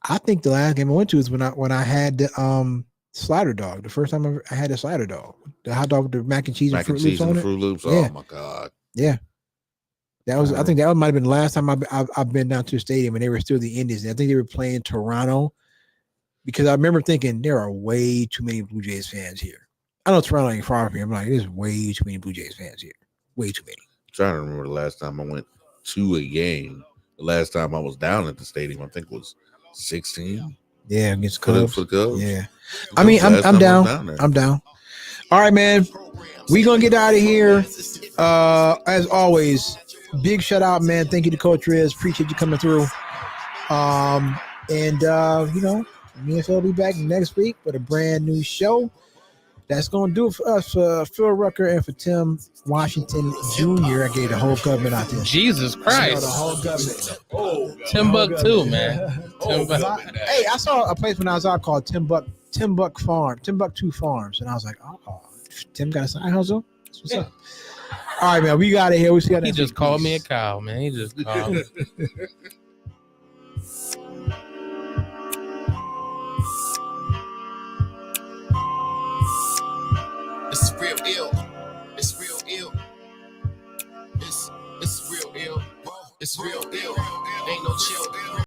I think the last game I went to is when I had the slider dog. The first time I had a slider dog, the hot dog with the mac and cheese and Fruit Loops on it. Fruit Loops. Yeah. Oh my God. Yeah. That was. I think that might have been the last time I've been down to the stadium, and they were still the Indians. And I think they were playing Toronto, because I remember thinking there are way too many Blue Jays fans here. I know Toronto ain't far from here. I'm like, there's way too many Blue Jays fans here. Way too many. I'm trying to remember the last time I went to a game. The last time I was down at the stadium, I think was 16. Yeah, against For the Cubs. Cubs. Yeah. That I mean, was the last I'm time I was down. there. I'm down. All right, man. We gonna get out of here. As always, big shout out, man. Thank you to Coach Riz. Appreciate you coming through. And you know, me and Phil will be back next week with a brand new show. That's gonna do it for us, for Phil Rucker and for Tim Washington Jr. I gave the whole government out there. Jesus You know, Christ. the whole government. Timbuktu, man. Timbuktu. Hey, I saw a place when I was out called Timbuktu Farms, and I was like, oh, Tim got a side hustle. That's what's up. All right, man. We got it here. We see you He next just week. called Peace. me a cow, man. He just called me.